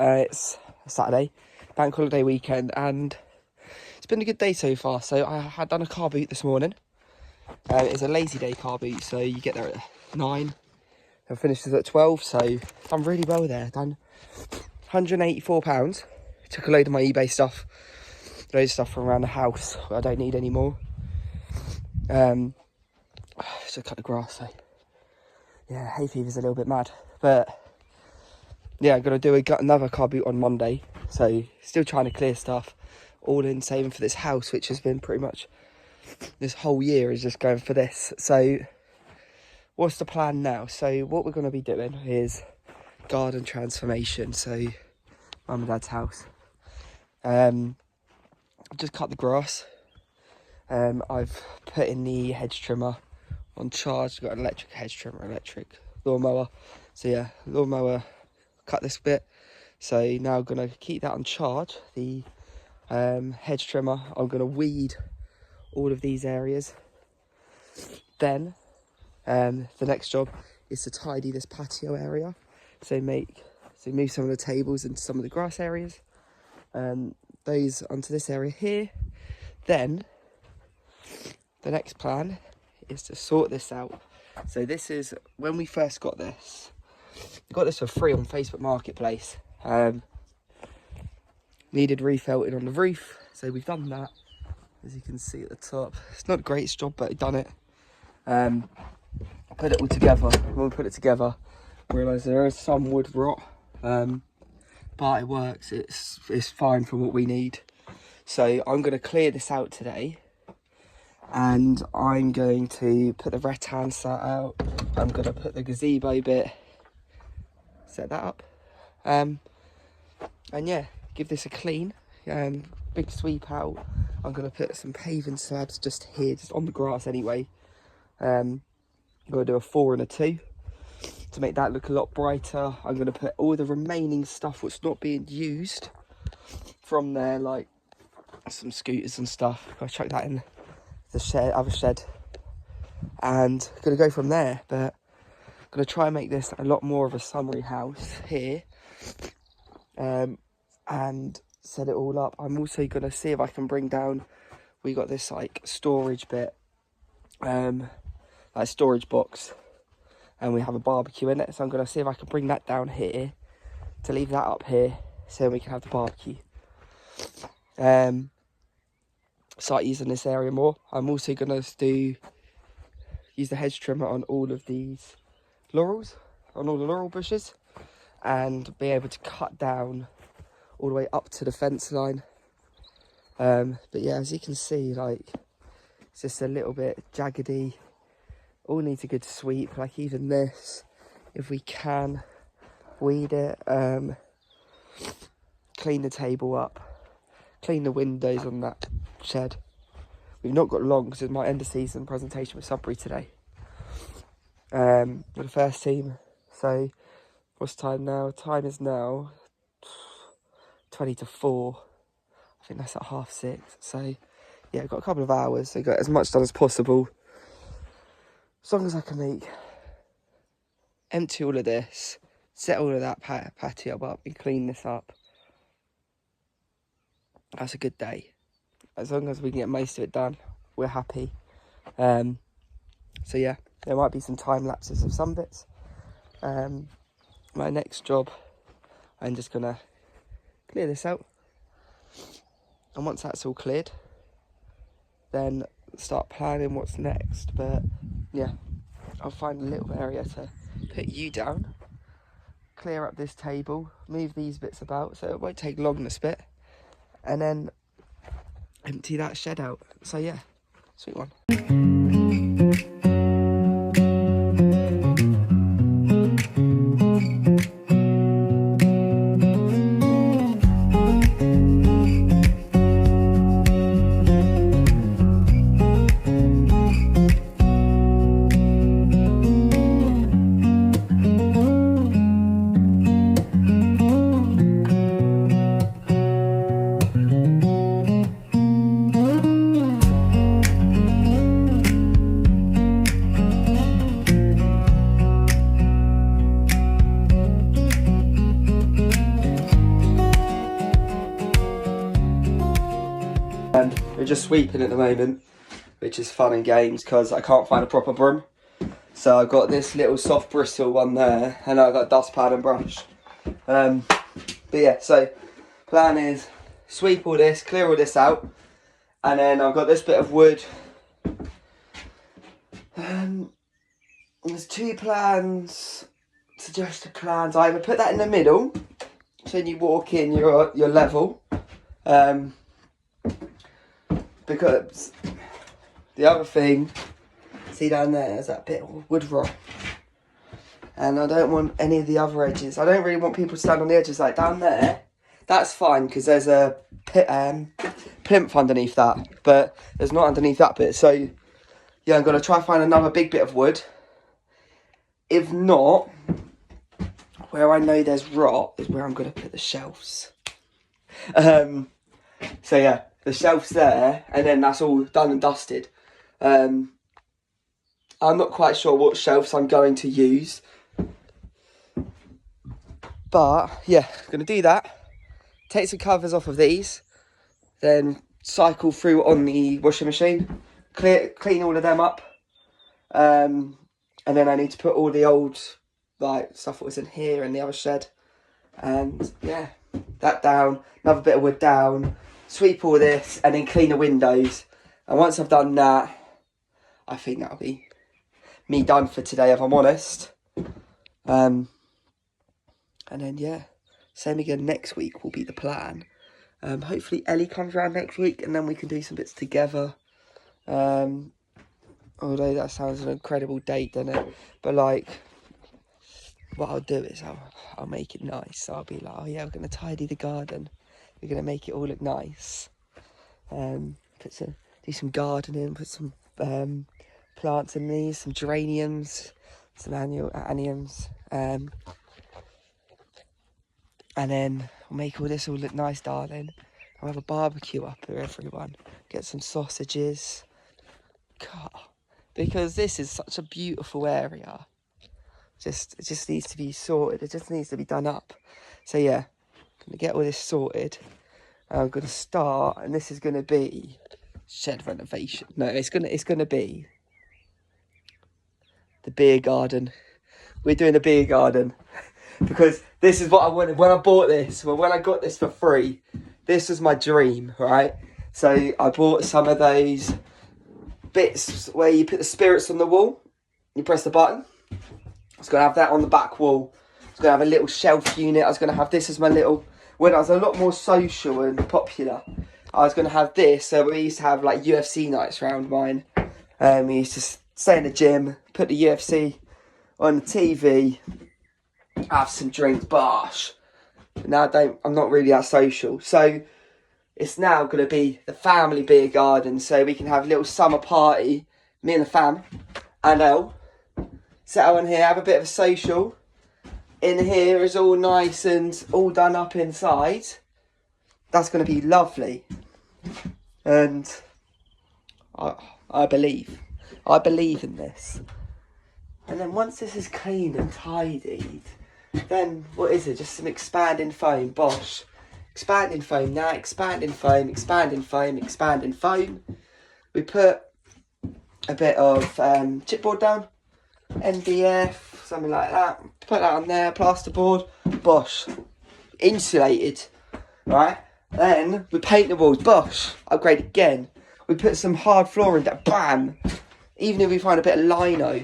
It's Saturday, bank holiday weekend, and it's been a good day so far. So I had done a car boot this morning. It's a lazy day car boot, so you get there at 9 and finishes at 12. So done really well there. Done £184. Took a load of my eBay stuff, loads of stuff from around the house I don't need anymore. Just cut the grass. So yeah, hay fever's a little bit mad, but yeah, I'm gonna do another car boot on Monday. So still trying to clear stuff, all in saving for this house, which has been pretty much this whole year is just going for this. So what's the plan now? So what we're going to be doing is garden transformation. So mum and dad's house. Just cut the grass. I've put in the hedge trimmer on charge. Got an electric hedge trimmer, electric lawnmower. So yeah, lawnmower, cut this bit. So now I'm going to keep that on charge. The hedge trimmer, I'm going to weed all of these areas. Then the next job is to tidy this patio area. So move some of the tables into some of the grass areas. Those onto this area here. Then the next plan is to sort this out. So this is when we first got this. We got this for free on Facebook Marketplace. Needed refelting on the roof, so we've done that. As you can see at the top, it's not the greatest job, but I've done it. Put it all together. When we put it together, realised there is some wood rot, but it works. It's fine for what we need. So I'm going to clear this out today, and I'm going to put the rattan set out. I'm going to put the gazebo bit, set that up, and yeah, give this a clean. Big sweep out. I'm going to put some paving slabs just here, just on the grass anyway. I'm going to do a 4 and a 2 to make that look a lot brighter. I'm going to put all the remaining stuff that's not being used from there, like some scooters and stuff. I'm going to chuck that in the shed, other shed, and I'm going to go from there. But I'm going to try and make this a lot more of a summery house here, and set it all up. I'm also going to see if I can bring down, we got this like storage bit, like storage box, and we have a barbecue in it, so I'm going to see if I can bring that down here to leave that up here so we can have the barbecue. Start using this area more. I'm also going to use the hedge trimmer on all of these laurels, on all the laurel bushes, and be able to cut down all the way up to the fence line. But yeah, as you can see, like, it's just a little bit jaggedy. All needs a good sweep, like even this, if we can weed it, clean the table up, clean the windows on that shed. We've not got long because it's my end of season presentation with Sudbury today, with the first team. So what's time now? Time is now 20 to 4. I think that's at 6:30. So yeah, I've got a couple of hours, so got as much done as possible. As long as I can empty all of this, set all of that patio up and clean this up, that's a good day. As long as we can get most of it done, we're happy. So yeah, there might be some time lapses of some bits. My next job, I'm just gonna clear this out, and once that's all cleared, then start planning what's next. But yeah, I'll find a little area to put you down, clear up this table, move these bits about, so it won't take long this bit, and then empty that shed out. So yeah, sweet one. We're just sweeping at the moment, which is fun and games because I can't find a proper broom. So I've got this little soft bristle one there, and I've got a dust pad and brush. But yeah, so plan is sweep all this, clear all this out, and then I've got this bit of wood. There's two plans, suggested plans. I either put that in the middle, so when you walk in, you're level. Because the other thing, see down there, is that bit of wood rot. And I don't want any of the other edges. I don't really want people to stand on the edges like down there. That's fine, because there's a plinth underneath that, but there's not underneath that bit. So yeah, I'm going to try and find another big bit of wood. If not, where I know there's rot is where I'm going to put the shelves. So yeah, the shelves there, and then that's all done and dusted. I'm not quite sure what shelves I'm going to use. But yeah, I'm going to do that. Take some covers off of these. Then cycle through on the washing machine. Clean all of them up. And then I need to put all the old stuff that was in here in the other shed. And yeah, that down. Another bit of wood down. Sweep all this and then clean the windows. And once I've done that, I think that'll be me done for today, if I'm honest. And then yeah, same again next week will be the plan. Hopefully Ellie comes around next week and then we can do some bits together. Although that sounds an incredible date, doesn't it? But like, what I'll do is I'll make it nice. So I'll be like, oh yeah, we're gonna tidy the garden. We're gonna make it all look nice. Do some gardening, put some plants in these, some geraniums, some annuals, and then we'll make all this all look nice, darling. I'll have a barbecue up for everyone. Get some sausages. God, because this is such a beautiful area. It just needs to be sorted. It just needs to be done up. So yeah, I'm gonna get all this sorted. I'm gonna start, and this is gonna be shed renovation. No, it's gonna be the beer garden. We're doing the beer garden because this is what I wanted when I bought this. Well, when I got this for free, this was my dream, right? So I bought some of those bits where you put the spirits on the wall. You press the button. I was going to have that on the back wall. I was going to have a little shelf unit. I was going to have this as my little... When I was a lot more social and popular, I was going to have this. So we used to have like UFC nights around mine. We used to stay in the gym, put the UFC on the TV, have some drinks, bosh. But now I'm not really that social. So it's now going to be the family beer garden. So we can have a little summer party, me and the fam, and Elle. Sit out in here, have a bit of a social. In here is all nice and all done up inside. That's going to be lovely. And I believe in this. And then once this is cleaned and tidied, then what is it? Just some expanding foam, bosh. Expanding foam now, expanding foam, expanding foam, expanding foam. We put a bit of chipboard down. NDF, something like that. Put that on there, plasterboard, bosh. Insulated, right? Then we paint the walls, bosh. Upgrade again. We put some hard flooring down, bam. Even if we find a bit of lino,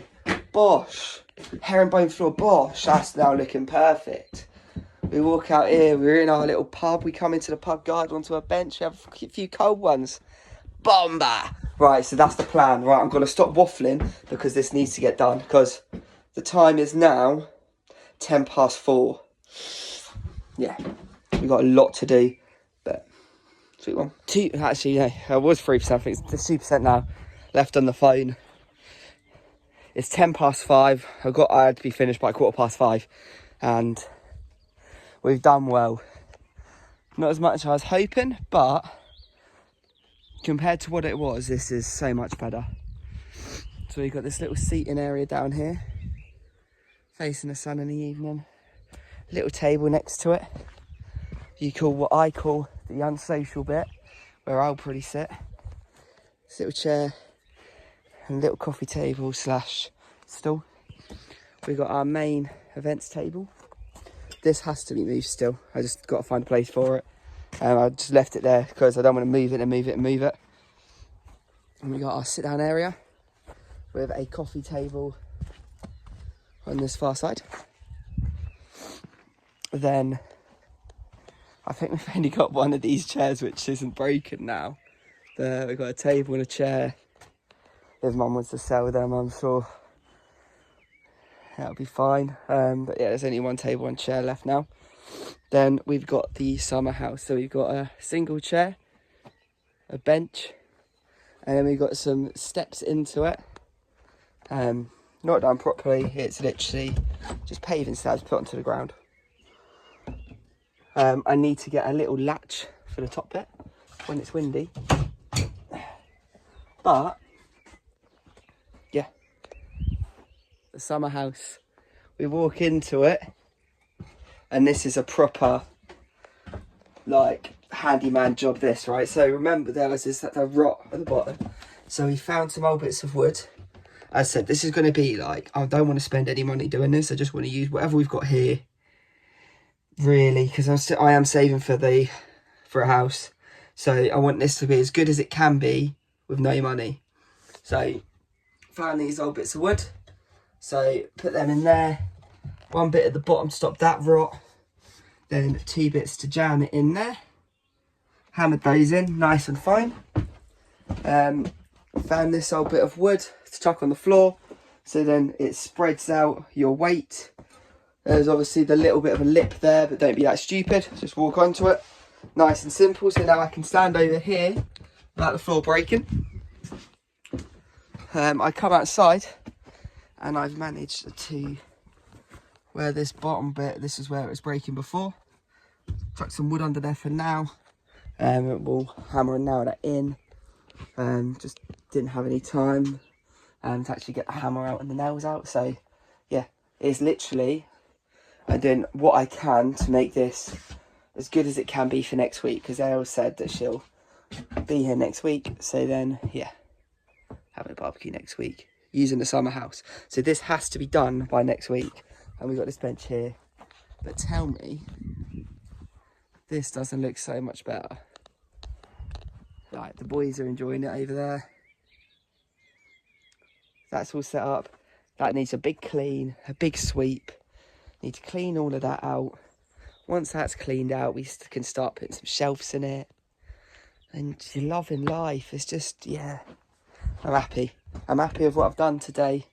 bosh. Herringbone floor, bosh. That's now looking perfect. We walk out here, we're in our little pub. We come into the pub garden onto a bench, we have a few cold ones. Bomba! Right, so that's the plan. Right, I'm going to stop waffling because this needs to get done. Because the time is now 4:10. Yeah, we've got a lot to do. But, sweet one. Actually, no, I was 3%. I think it's 2% now left on the phone. It's 5:10. I had to be finished by 5:15. And we've done well. Not as much as I was hoping, but compared to what it was, this is so much better. So we've got this little seating area down here, facing the sun in the evening. Little table next to it. You call what I call the unsocial bit, where I'll probably sit. This little chair and little coffee table slash stool. We've got our main events table. This has to be moved still. I just got to find a place for it. I just left it there because I don't want to move it and move it and move it. And we got our sit down area with a coffee table on this far side. Then I think we've only got one of these chairs which isn't broken now. We've got a table and a chair. If Mum wants to sell them, I'm sure that'll be fine. But yeah, there's only one table and chair left now. Then we've got the summer house. So we've got a single chair, a bench, and then we've got some steps into it. Not done properly. It's literally just paving slabs put onto the ground. I need to get a little latch for the top bit when it's windy. But yeah, the summer house. We walk into it, and this is a proper like handyman job. This, right? So remember, there was this that rot at the bottom. So we found some old bits of wood. As I said, this is going to be like, I don't want to spend any money doing this. I just want to use whatever we've got here, really, because I am saving for a house. So I want this to be as good as it can be with no money. So found these old bits of wood. So put them in there. One bit at the bottom to stop that rot. Then 2 bits to jam it in there. Hammered those in, nice and fine. Found this old bit of wood to chuck on the floor, so then it spreads out your weight. There's obviously the little bit of a lip there, but don't be that stupid, just walk onto it. Nice and simple. So now I can stand over here without the floor breaking. I come outside and I've managed to, where this bottom bit, this is where it was breaking before, chuck some wood under there for now. We'll hammer and nail that in. Just didn't have any time to actually get the hammer out and the nails out. So yeah, it's literally, I'm doing what I can to make this as good as it can be for next week, because Ariel said that she'll be here next week. So then yeah, having a barbecue next week using the summer house. So this has to be done by next week. And we've got this bench here. But tell me, this doesn't look so much better. Like, the boys are enjoying it over there. That's all set up. That needs a big clean, a big sweep. Need to clean all of that out. Once that's cleaned out, we can start putting some shelves in it. And you're loving life. It's just, yeah, I'm happy. I'm happy with what I've done today.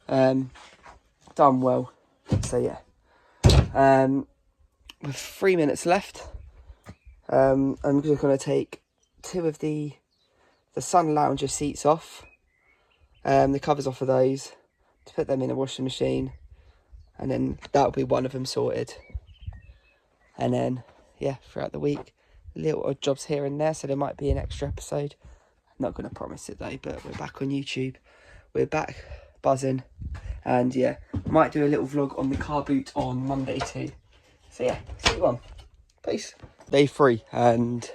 Done well. So yeah. With 3 minutes left, I'm just going to take 2 of the sun lounger seats off, the covers off of those, to put them in a washing machine, and then that'll be one of them sorted. And then yeah, throughout the week, little odd jobs here and there, so there might be an extra episode. I'm not going to promise it though, but we're back on YouTube, we're back buzzing, and yeah, might do a little vlog on the car boot on Monday too. So yeah, see you on. Peace. Day 3, and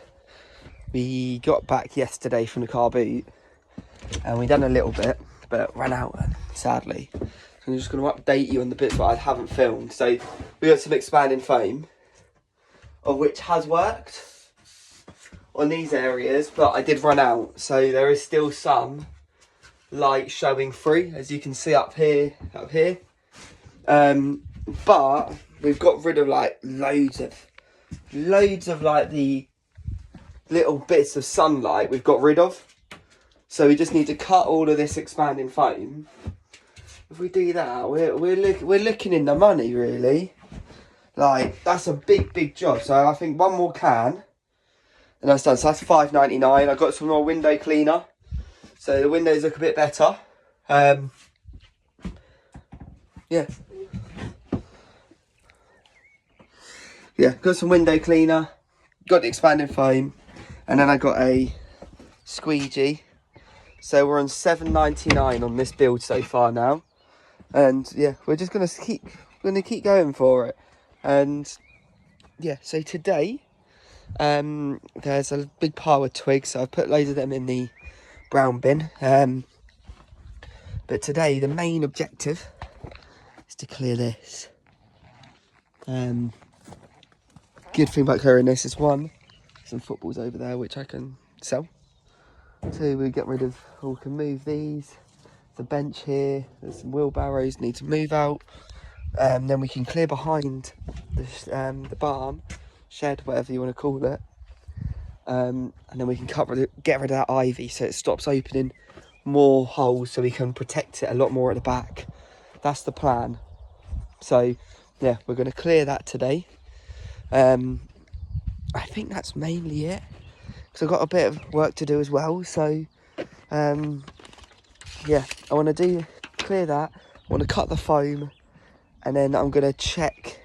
we got back yesterday from the car boot, and we done a little bit, but ran out, sadly. So I'm just going to update you on the bits that I haven't filmed. So we got some expanding foam, of which has worked on these areas, but I did run out. So there is still some light showing through, as you can see up here. But we've got rid of like loads of like the little bits of sunlight we've got rid of. So we just need to cut all of this expanding foam. If we do that, we're looking in the money, really. Like, that's a big job. So I think one more can, and that's done. So that's £5.99. I've got some more window cleaner, so the windows look a bit better. Yeah, got some window cleaner, got the expanding foam, and then I got a squeegee. So we're on £7.99 on this build so far now, and yeah, we're just gonna keep going for it. And yeah, so today There's a big pile of twigs, so I've put loads of them in the brown bin. But today the main objective is to clear this. Good thing about clearing this is one, some footballs over there which I can sell. Two, we get rid of, we can move these. The bench here, there's some wheelbarrows need to move out. Then we can clear behind the barn, shed, whatever you want to call it. And then we can get rid of that ivy so it stops opening more holes, so we can protect it a lot more at the back. That's the plan. So yeah, we're going to clear that today. I think that's mainly it, because I've got a bit of work to do as well. So yeah, I want to clear that. I want to cut the foam, and then I'm going to check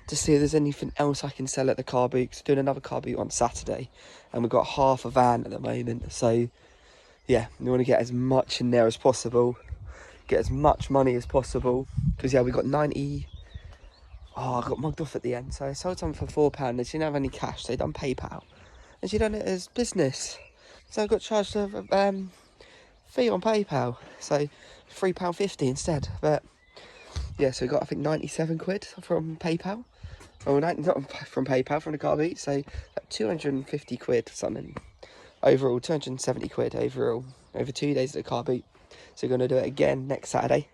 to see if there's anything else I can sell at the car boot. 'Cause we're doing another car boot on Saturday, and we've got half a van at the moment. So yeah, we want to get as much in there as possible, get as much money as possible. Because yeah, we got 90. Oh, I got mugged off at the end. So I sold something for £4. They didn't have any cash. They done PayPal, and she done it as business. So I got charged a fee on PayPal. So £3.50 instead. But yeah, so we got, I think, 97 quid from PayPal. Oh, not from PayPal, from the car boot. So like 250 quid something overall, 270 quid overall over 2 days at the car boot. So we're going to do it again next Saturday.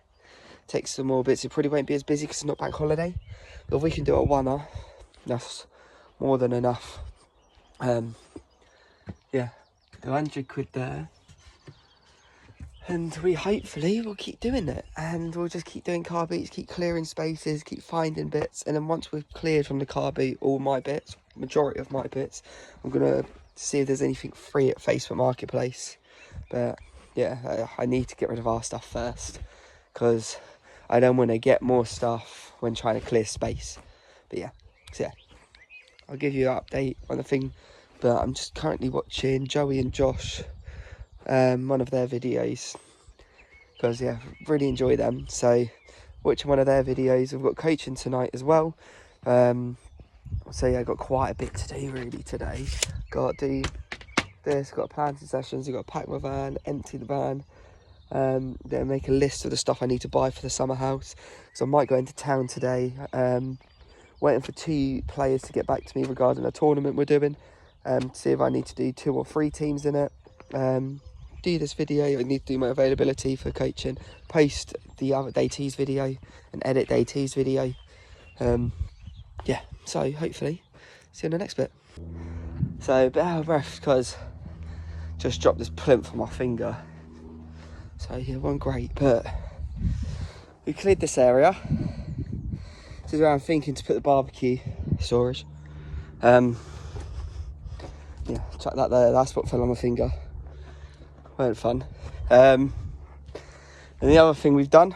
Take some more bits. It probably won't be as busy because it's not bank holiday. But if we can do a one-er, that's more than enough. Yeah, 100 quid there. And we hopefully will keep doing it, and we'll just keep doing car beats, keep clearing spaces, keep finding bits. And then once we've cleared from the car beat all my bits, majority of my bits, I'm gonna see if there's anything free at Facebook Marketplace. But yeah, I need to get rid of our stuff first, because I don't want to get more stuff when trying to clear space. But yeah, so yeah, I'll give you an update on the thing. But I'm just currently watching Joey and Josh, one of their videos, because yeah, really enjoy them. So watching one of their videos. We've got coaching tonight as well. So yeah, I've got quite a bit to do really today. Got to do this, got planting sessions, I've got to pack my van, empty the van, then make a list of the stuff I need to buy for the summer house. So I might go into town today. Waiting for 2 players to get back to me regarding a tournament we're doing, to see if I need to do 2 or 3 teams in it. Do this video, I need to do my availability for coaching, post the other day tees video and edit day tees video. Yeah, so hopefully see you in the next bit. So a bit out of breath because just dropped this plinth on my finger. So yeah, wasn't great, but we cleared this area. This is where I'm thinking to put the barbecue storage. Yeah, chuck that there, that's what fell on my finger. Weren't fun. And the other thing we've done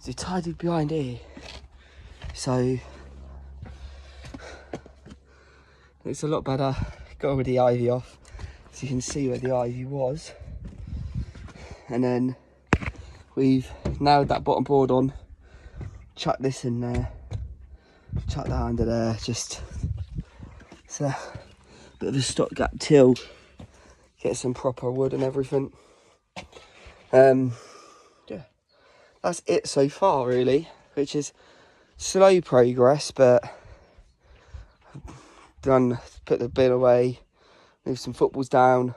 is we tidied behind here. So it's a lot better. Got all the ivy off, so you can see where the ivy was. And then we've nailed that bottom board on, chuck this in there, chuck that under there, just it's a bit of a stopgap till get some proper wood and everything. Yeah, that's it so far really, which is slow progress, but done. Put the bin away, move some footballs down.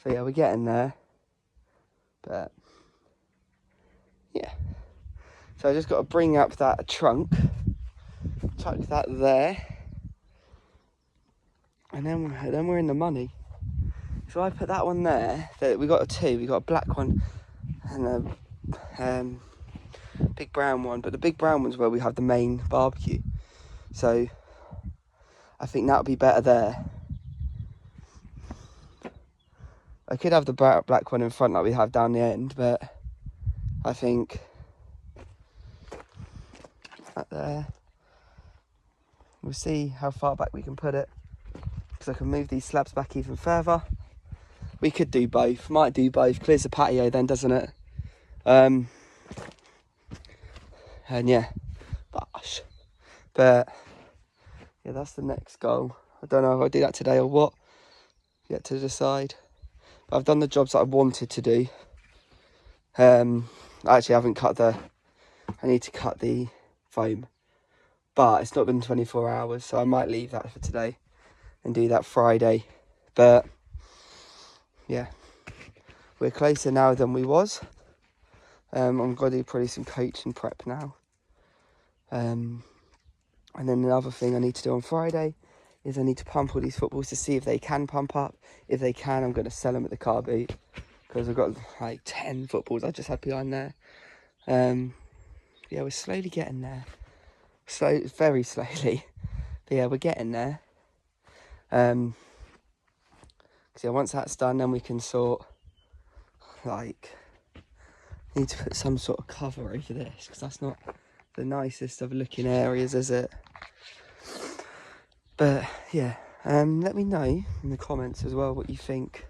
So yeah, we're getting there. But yeah, so I just got to bring up that trunk, chuck that there, and then we're in the money. So I put that one there. We got 2. We got a black one and a big brown one. But the big brown one's where we have the main barbecue. So I think that'll be better there. I could have the black one in front like we have down the end, but I think that there. We'll see how far back we can put it, because I can move these slabs back even further. We could do both, might do both. Clears the patio then, doesn't it? And yeah, gosh. But yeah, that's the next goal. I don't know if I'll do that today or what. Yet to decide. But I've done the jobs that I wanted to do. I actually haven't cut I need to cut the foam. But it's not been 24 hours, so I might leave that for today and do that Friday. But yeah, we're closer now than we was. I'm going to do probably some coaching prep now. And then another thing I need to do on Friday is I need to pump all these footballs to see if they can pump up. If they can, I'm going to sell them at the car boot, because I've got like 10 footballs I just had behind there. Yeah, we're slowly getting there. Very slowly. But yeah, we're getting there. Because yeah, once that's done, then we can sort, like, need to put some sort of cover over this, because that's not the nicest of looking areas, is it? But yeah, let me know in the comments as well what you think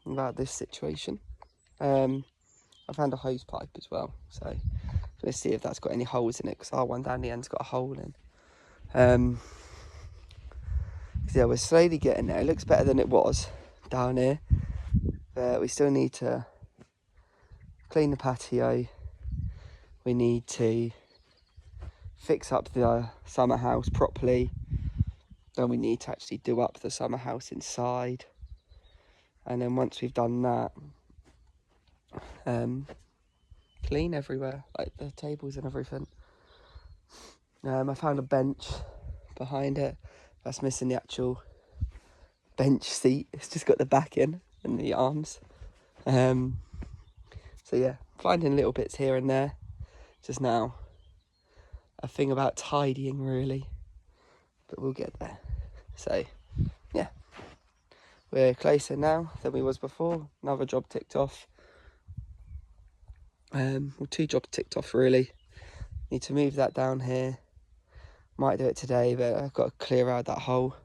about this situation. I found a hose pipe as well, so let's see if that's got any holes in it, because our one down the end's got a hole in. Yeah, we're slowly getting there. It looks better than it was down here, but we still need to clean the patio. We need to fix up the summer house properly. Then we need to actually do up the summer house inside. And then once we've done that, clean everywhere, like the tables and everything. I found a bench behind it. That's missing the actual bench seat. It's just got the back in and the arms. So yeah, finding little bits here and there. Just now, a thing about tidying really, but we'll get there. So yeah, we're closer now than we was before. Another job ticked off. Well, 2 jobs ticked off really. Need to move that down here. Might do it today, but I've got to clear out that whole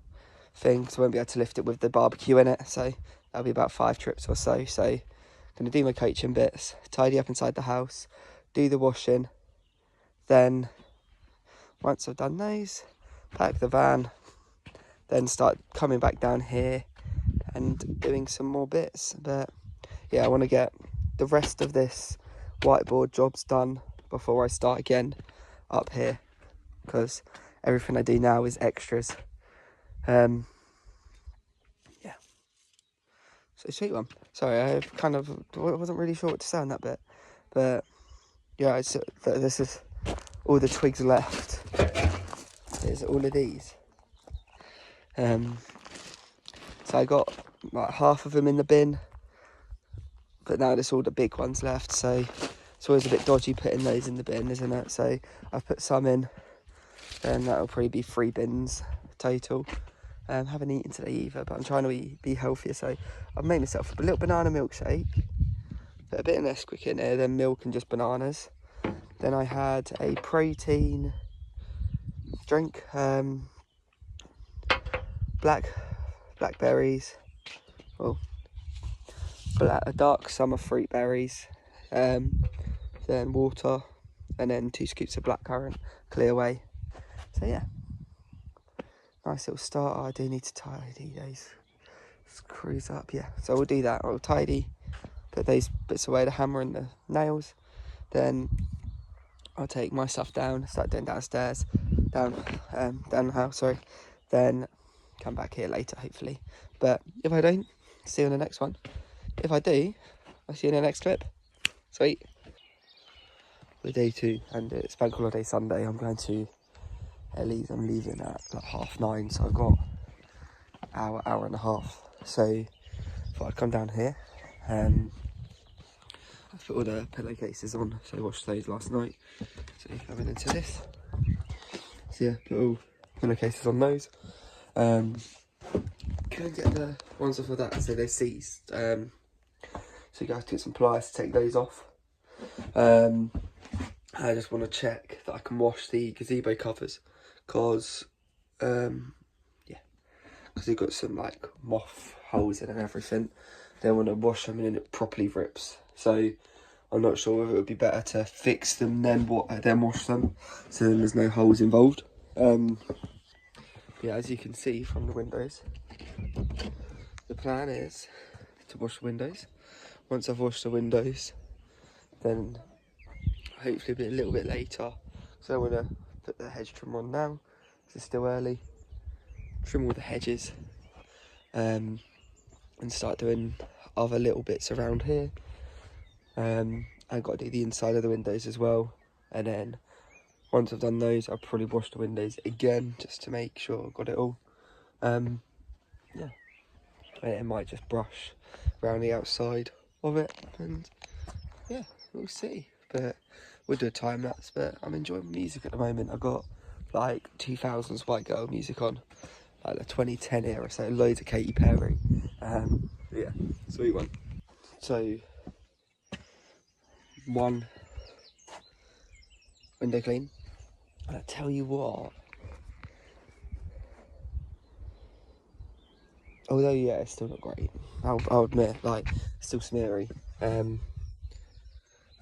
thing, because I won't be able to lift it with the barbecue in it. So that'll be about 5 trips or so. So I'm going to do my coaching bits, tidy up inside the house, do the washing. Then once I've done those, pack the van, then start coming back down here and doing some more bits. But yeah, I want to get the rest of this whiteboard jobs done before I start again up here, because everything I do now is extras. Yeah, so sweet one. Sorry, I wasn't really sure what to say on that bit, but yeah, this is all the twigs left. There's all of these. So I got like half of them in the bin, but now there's all the big ones left, so it's always a bit dodgy putting those in the bin, isn't it? So I've put some in, and that'll probably be 3 bins total. Haven't eaten today either, but I'm trying to be healthier, so I've made myself a little banana milkshake, put a bit of Nesquik in there, then milk and just bananas. Then I had a protein drink, blackberries, well, dark summer fruit berries, then water, and then 2 scoops of blackcurrant, clear away. So yeah, nice little start. I do need to tidy those screws up, yeah, so we'll do that. I'll tidy, put those bits away, the hammer and the nails, then I'll take my stuff down, start doing downstairs, down the house, sorry, then come back here later hopefully. But if I don't, see you in the next one. If I do, I'll see you in the next clip. Sweet. The day 2, and it's bank holiday Sunday. I'm going to Ellie's. I'm leaving at like 9:30, so I've got hour and a half. So thought I'd come down here. I put all the pillowcases on, so I washed those last night. So coming into this. So yeah, put all pillowcases on those. Couldn't get the ones off of that, so they seized. So you guys get some pliers to take those off. I just want to check that I can wash the gazebo covers, because you've got some like moth holes in and everything. Then when I wash them and it properly rips. So I'm not sure whether it would be better to fix them then wash them, so then there's no holes involved. Yeah, as you can see from the windows, the plan is to wash the windows. Once I've washed the windows, then hopefully a little bit later, so I want to put the hedge trimmer on now, because it's still early, trim all the hedges, and start doing other little bits around here. I've got to do the inside of the windows as well, and then once I've done those, I'll probably wash the windows again just to make sure I've got it all. Yeah, and it might just brush around the outside of it, and yeah, we'll see. But we'll do a time lapse. But I'm enjoying music at the moment. I've got like 2000s white girl music on, like the 2010 era, so loads of Katy Perry. Yeah, sweet one. So one window clean, and I tell you what, although yeah, it's still not great, I'll admit, like, it's still smeary,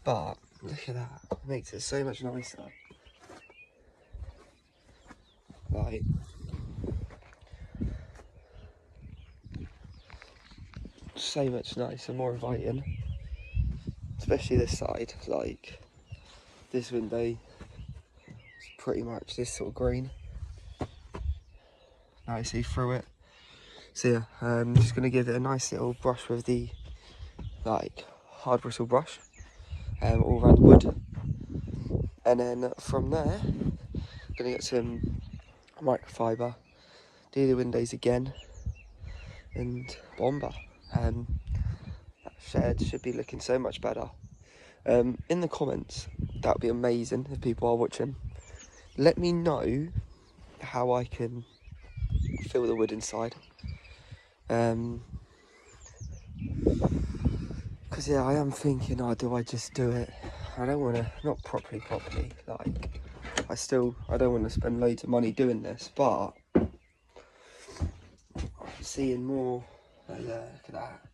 but look at that, it makes it so much nicer. Like, so much nicer, more inviting, especially this side. Like, this window is pretty much this sort of green. Now you see through it. So yeah, I'm just going to give it a nice little brush with the, like, hard bristle brush, all around the wood. And then from there, I'm going to get some microfiber, do the windows again, and bomber. That shed should be looking so much better. In the comments, that would be amazing if people are watching. Let me know how I can fill the wood inside. Because yeah, I am thinking, oh, do I just do it? I don't want to, not properly, like, I don't want to spend loads of money doing this, but I'm seeing more, like, look at that.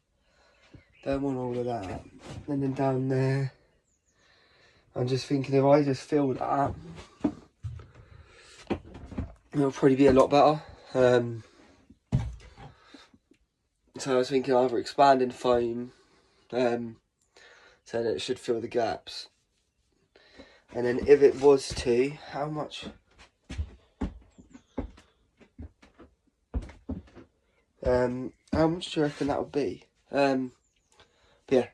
Don't want all of that. And then down there, I'm just thinking if I just fill that, it'll probably be a lot better. So I was thinking either expanding foam, so that it should fill the gaps. And then if it was to, how much do you reckon that would be? Yeah,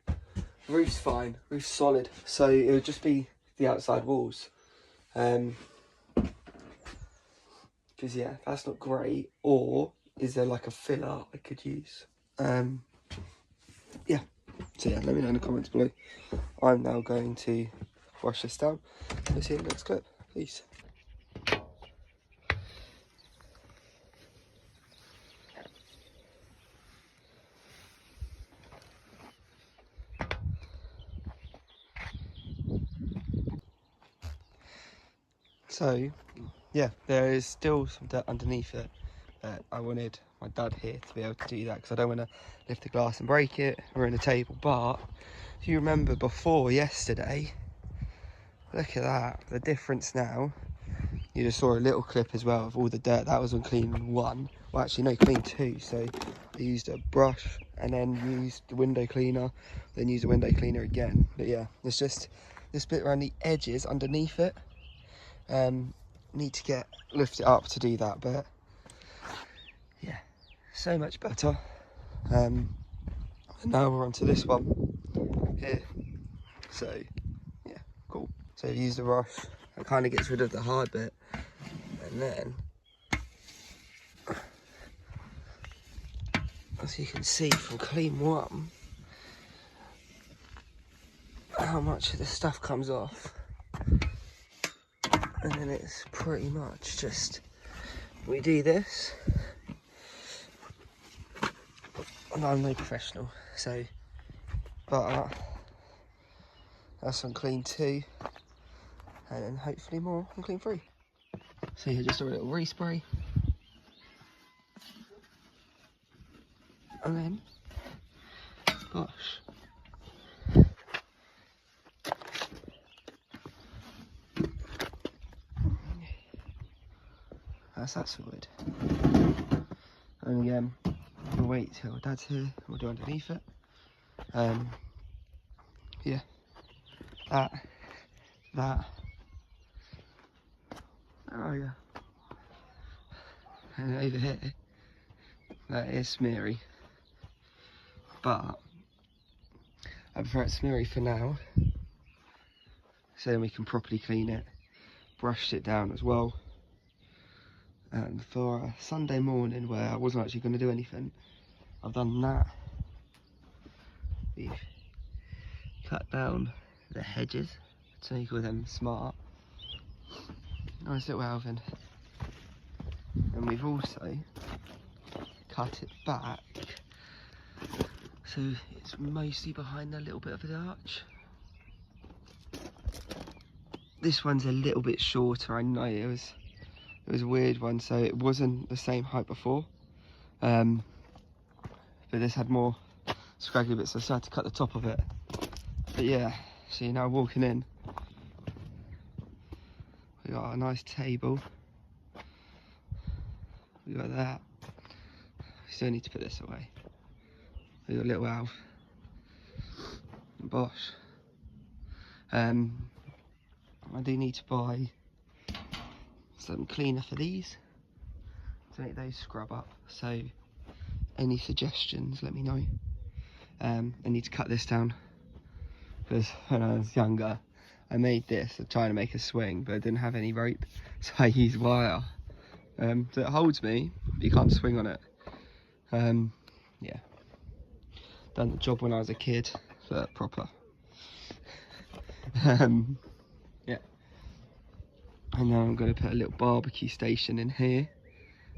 roof's fine, roof's solid, so it would just be the outside walls. Because yeah, that's not great. Or is there like a filler I could use? Yeah, so yeah, let me know in the comments below. I'm now going to wash this down. We'll see you in the next clip. Peace. So, yeah, there is still some dirt underneath it. I wanted my dad here to be able to do that because I don't want to lift the glass and break it or in the table. But if you remember before yesterday, look at that, the difference now. You just saw a little clip as well of all the dirt. That was on clean one. Well, actually, no, clean two. So I used a brush and then used the window cleaner, then used the window cleaner again. But yeah, it's just this bit around the edges underneath it. Need to lift it up to do that, but yeah, so much better. And now we're onto this one here. So yeah, cool. So I've used a brush. It kind of gets rid of the hard bit, and then as you can see from clean one, how much of the stuff comes off. And then it's pretty much just, we do this, and I'm no professional, so, but that's on clean 2, and then hopefully more on clean 3. So yeah, just a little respray, and then gosh. that's that sorted. And again, we'll wait till Dad's here. We'll do underneath it. Yeah, that. Oh yeah. And over here, that is smeary. But I prefer it smeary for now, so then we can properly clean it, brush it down as well. And for a Sunday morning where I wasn't actually going to do anything, I've done that. We've cut down the hedges to make all them smart. Nice little alvin. And we've also cut it back so it's mostly behind a little bit of the arch. This one's a little bit shorter, I know it was a weird one, so it wasn't the same height before. But this had more scraggly bits, so I started to cut the top of it. But yeah, so you're now walking in. We got a nice table. We got that. We still need to put this away. We got a little Alf. And Bosch. I do need to buy some cleaner for these to make those scrub up. So any suggestions, let me know. I need to cut this down because when I was younger I made this trying to make a swing, but I didn't have any rope, so I used wire. So it holds me, but you can't swing on it. Yeah, done the job when I was a kid, but proper. Yeah, and now I'm going to put a little barbecue station in here,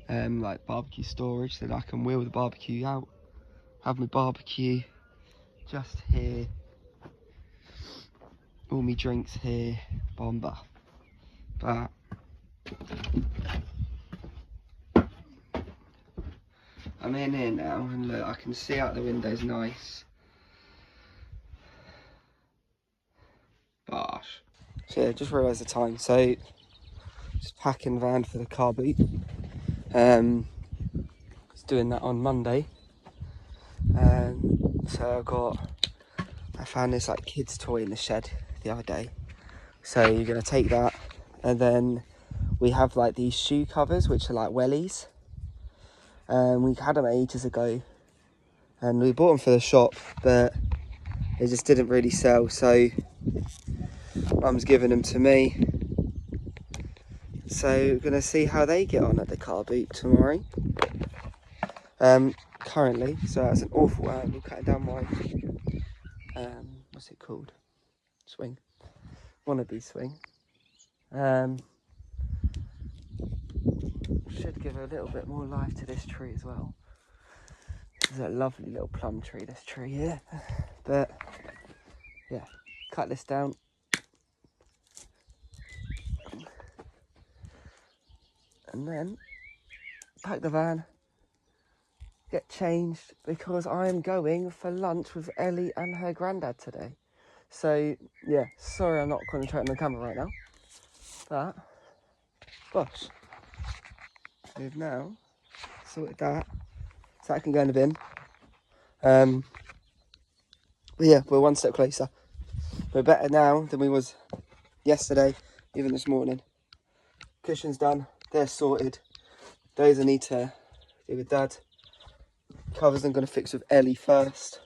like barbecue storage, so that I can wheel the barbecue out, have my barbecue just here, all my drinks here, bomber. But I'm in here now, and look, I can see out the windows nice. Gosh. So yeah, just realised the time. So just packing van for the car boot. Was doing that on Monday. So I found this like kids toy in the shed the other day. So you're gonna take that, and then we have like these shoe covers which are like wellies. We had them ages ago, and we bought them for the shop, but they just didn't really sell. So Mum's giving them to me. So we're gonna see how they get on at the car boot tomorrow. Currently, so that's an awful angle cutting down my what's it called? Swing. Wannabe swing. Should give a little bit more life to this tree as well. It's a lovely little plum tree, this tree here. But yeah, cut this down. And then pack the van, get changed, because I'm going for lunch with Ellie and her granddad today. So yeah, sorry I'm not concentrating on the camera right now. But gosh, we've now sorted that, so that can go in the bin. But yeah, we're one step closer. We're better now than we was yesterday, even this morning. Cushion's done, they're sorted. Those I need to do with Dad. Covers I'm going to fix with Ellie first.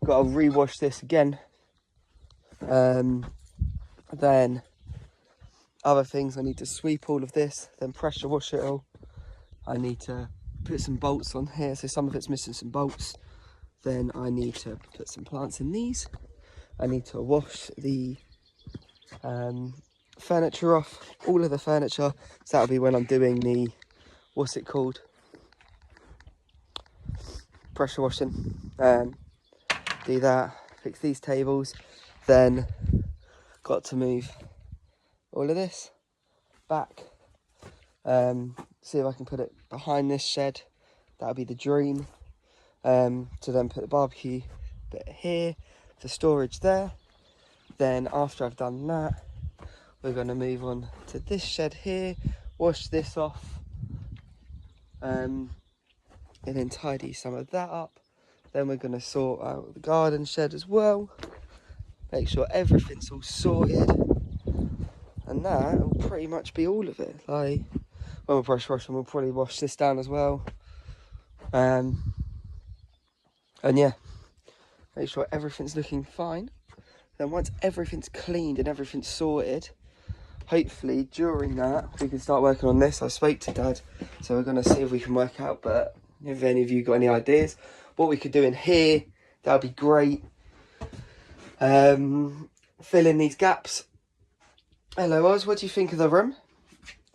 Got to rewash this again. Then other things, I need to sweep all of this, then pressure wash it all. I need to put some bolts on here, so some of it's missing some bolts. Then I need to put some plants in these. I need to wash the furniture off, all of the furniture. So that'll be when I'm doing the, what's it called? Pressure washing. Do that, fix these tables. Then got to move all of this back. See if I can put it behind this shed. That'll be the dream. To then put the barbecue bit here, the storage there. Then after I've done that, we're going to move on to this shed here, wash this off, and then tidy some of that up. Then we're going to sort out the garden shed as well, make sure everything's all sorted, and that will pretty much be all of it. Like, when we're brush washing, we'll probably wash this down as well, and yeah, make sure everything's looking fine. Then once everything's cleaned and everything's sorted, hopefully during that we can start working on this. I spoke to Dad, so we're going to see if we can work out, but if any of you got any ideas what we could do in here, that would be great. Fill in these gaps. Hello Oz, what do you think of the room?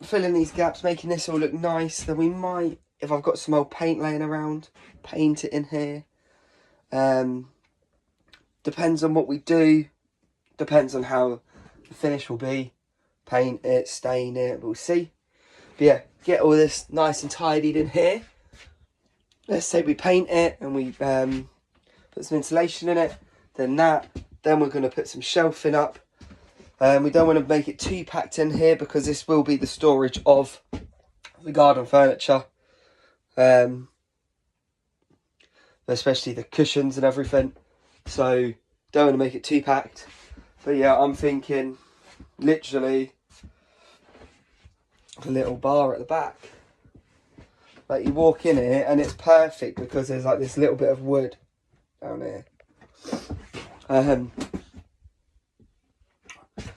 Fill in these gaps, making this all look nice. Then we might, if I've got some old paint laying around, paint it in here. Depends on what we do, depends on how the finish will be. Paint it, stain it, we'll see. But yeah, get all this nice and tidied in here. Let's say we paint it and we put some insulation in it, then we're going to put some shelving up. We don't want to make it too packed in here because this will be the storage of the garden furniture, especially the cushions and everything. So don't want to make it too packed. But yeah, I'm thinking literally a little bar at the back. Like, you walk in here and it's perfect because there's like this little bit of wood down here.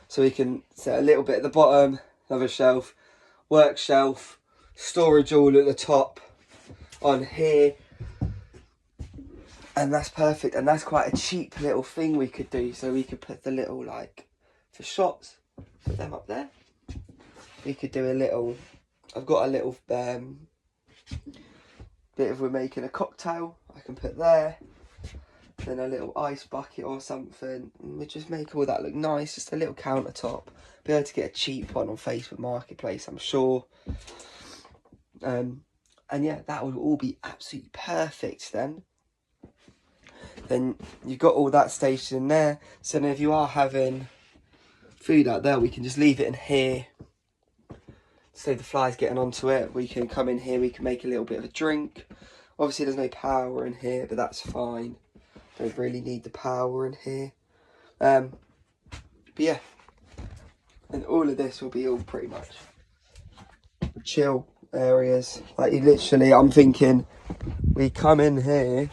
So we can set a little bit at the bottom, another shelf, work shelf, storage all at the top on here. And that's perfect, and that's quite a cheap little thing we could do. So we could put the little, like, for shots, put them up there. We could do a little, I've got a little bit of, we're making a cocktail, I can put there. Then a little ice bucket or something, and we just make all that look nice. Just a little countertop. Be able to get a cheap one on Facebook Marketplace, I'm sure. And yeah, that would all be absolutely perfect then. Then you've got all that station in there. So then if you are having food out there, we can just leave it in here. Save the flies getting onto it. We can come in here, we can make a little bit of a drink. Obviously there's no power in here, but that's fine. Don't really need the power in here. But yeah, and all of this will be all pretty much chill areas. Like, you literally, I'm thinking we come in here,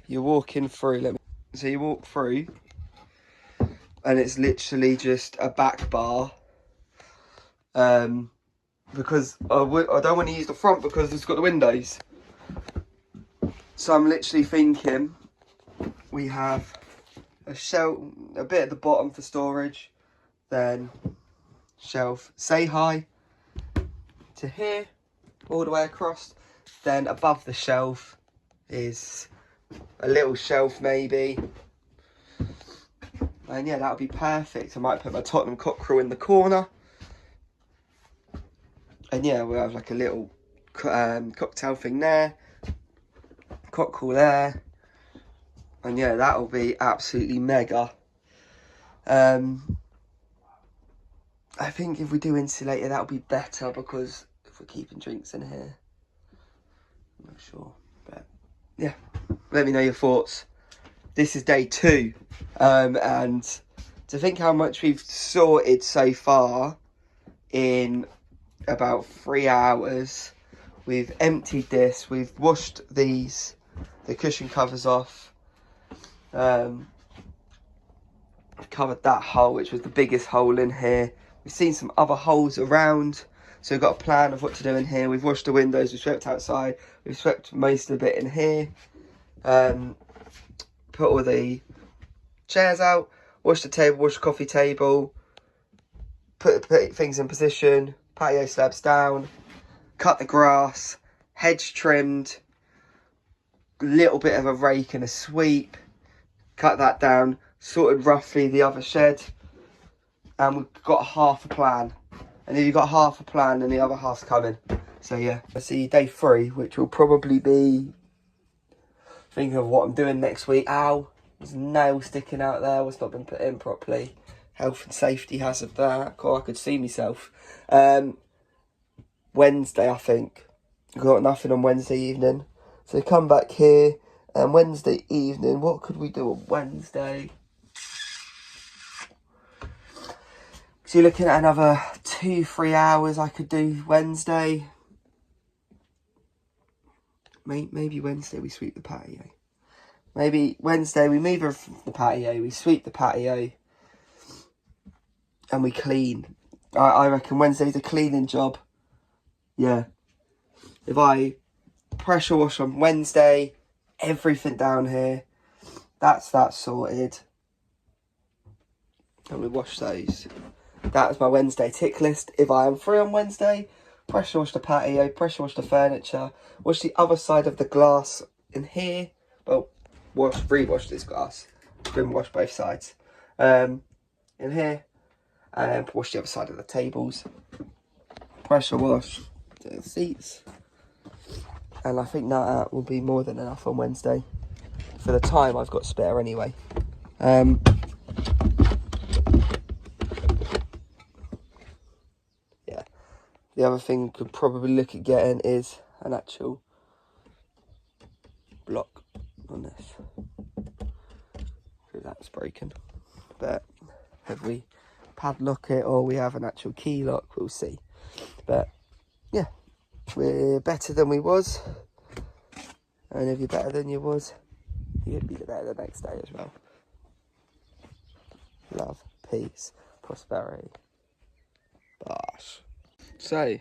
you're walking through, so you walk through and it's literally just a back bar, because I don't want to use the front because it's got the windows. So I'm literally thinking we have a shelf, a bit at the bottom for storage, then shelf, say hi to here, all the way across. Then above the shelf is a little shelf maybe. And yeah, that would be perfect. I might put my Tottenham cockerel in the corner. And yeah, we'll have like a little cocktail thing there, cockerel there. And yeah, that will be absolutely mega. I think if we do insulate it, that'll be better, because if we're keeping drinks in here, I'm not sure. But yeah, let me know your thoughts. This is day 2, and to think how much we've sorted so far in about 3 hours. We've emptied this, we've washed the cushion covers off. Covered that hole, which was the biggest hole in here. We've seen some other holes around, so we've got a plan of what to do in here. We've washed the windows, we've swept outside, we've swept most of the bit in here. Put all the chairs out, washed the table, washed the coffee table, put things in position, patio slabs down, cut the grass, hedge trimmed, little bit of a rake and a sweep, cut that down, sorted roughly the other shed, and we've got half a plan. And if you've got half a plan, then the other half's coming. So yeah, I see day 3, which will probably be thinking of what I'm doing next week. Ow, there's a nail sticking out there, what's not been put in properly. Health and safety hazard there. God, I could see myself. Wednesday, I think. got nothing on Wednesday evening. So come back here, and Wednesday evening, what could we do on Wednesday? So you're looking at another 2-3 hours I could do Wednesday. Maybe Wednesday we sweep the patio. Maybe Wednesday we move the patio, we sweep the patio, and we clean. I reckon Wednesday's a cleaning job. Yeah. If I pressure wash on Wednesday, everything down here, that's sorted. And we wash those. That's my Wednesday tick list. If I am free on Wednesday, pressure wash the patio, pressure wash the furniture, wash the other side of the glass in here. Well, rewash this glass. Brim wash both sides. In here. And wash the other side of the tables. Pressure wash the seats. And I think that will be more than enough on Wednesday. For the time I've got spare anyway. Yeah. The other thing could probably look at getting is an actual block on this. Because that's broken. But if we padlock it or we have an actual key lock, we'll see. But yeah, we're better than we was. And if you're better than you was, you're going to be better the next day as well. Love, peace, prosperity. Bosh. So,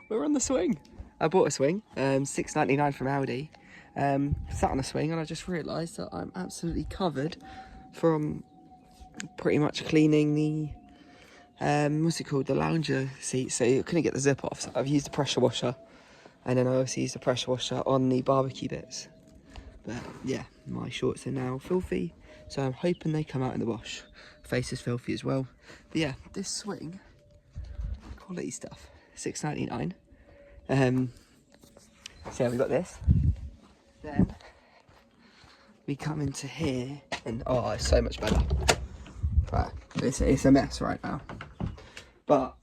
we're on the swing. I bought a swing, $6.99 from Aldi. Sat on a swing and I just realised that I'm absolutely covered from pretty much cleaning the, what's it called, the lounger seat. So I couldn't get the zip off, so I've used the pressure washer. And then I also used the pressure washer on the barbecue bits. But yeah, my shorts are now filthy. So I'm hoping they come out in the wash. Face is filthy as well. But yeah, this swing, quality stuff, $6.99. So yeah, we got this. Then we come into here and oh, it's so much better. Right, it's a mess right now. But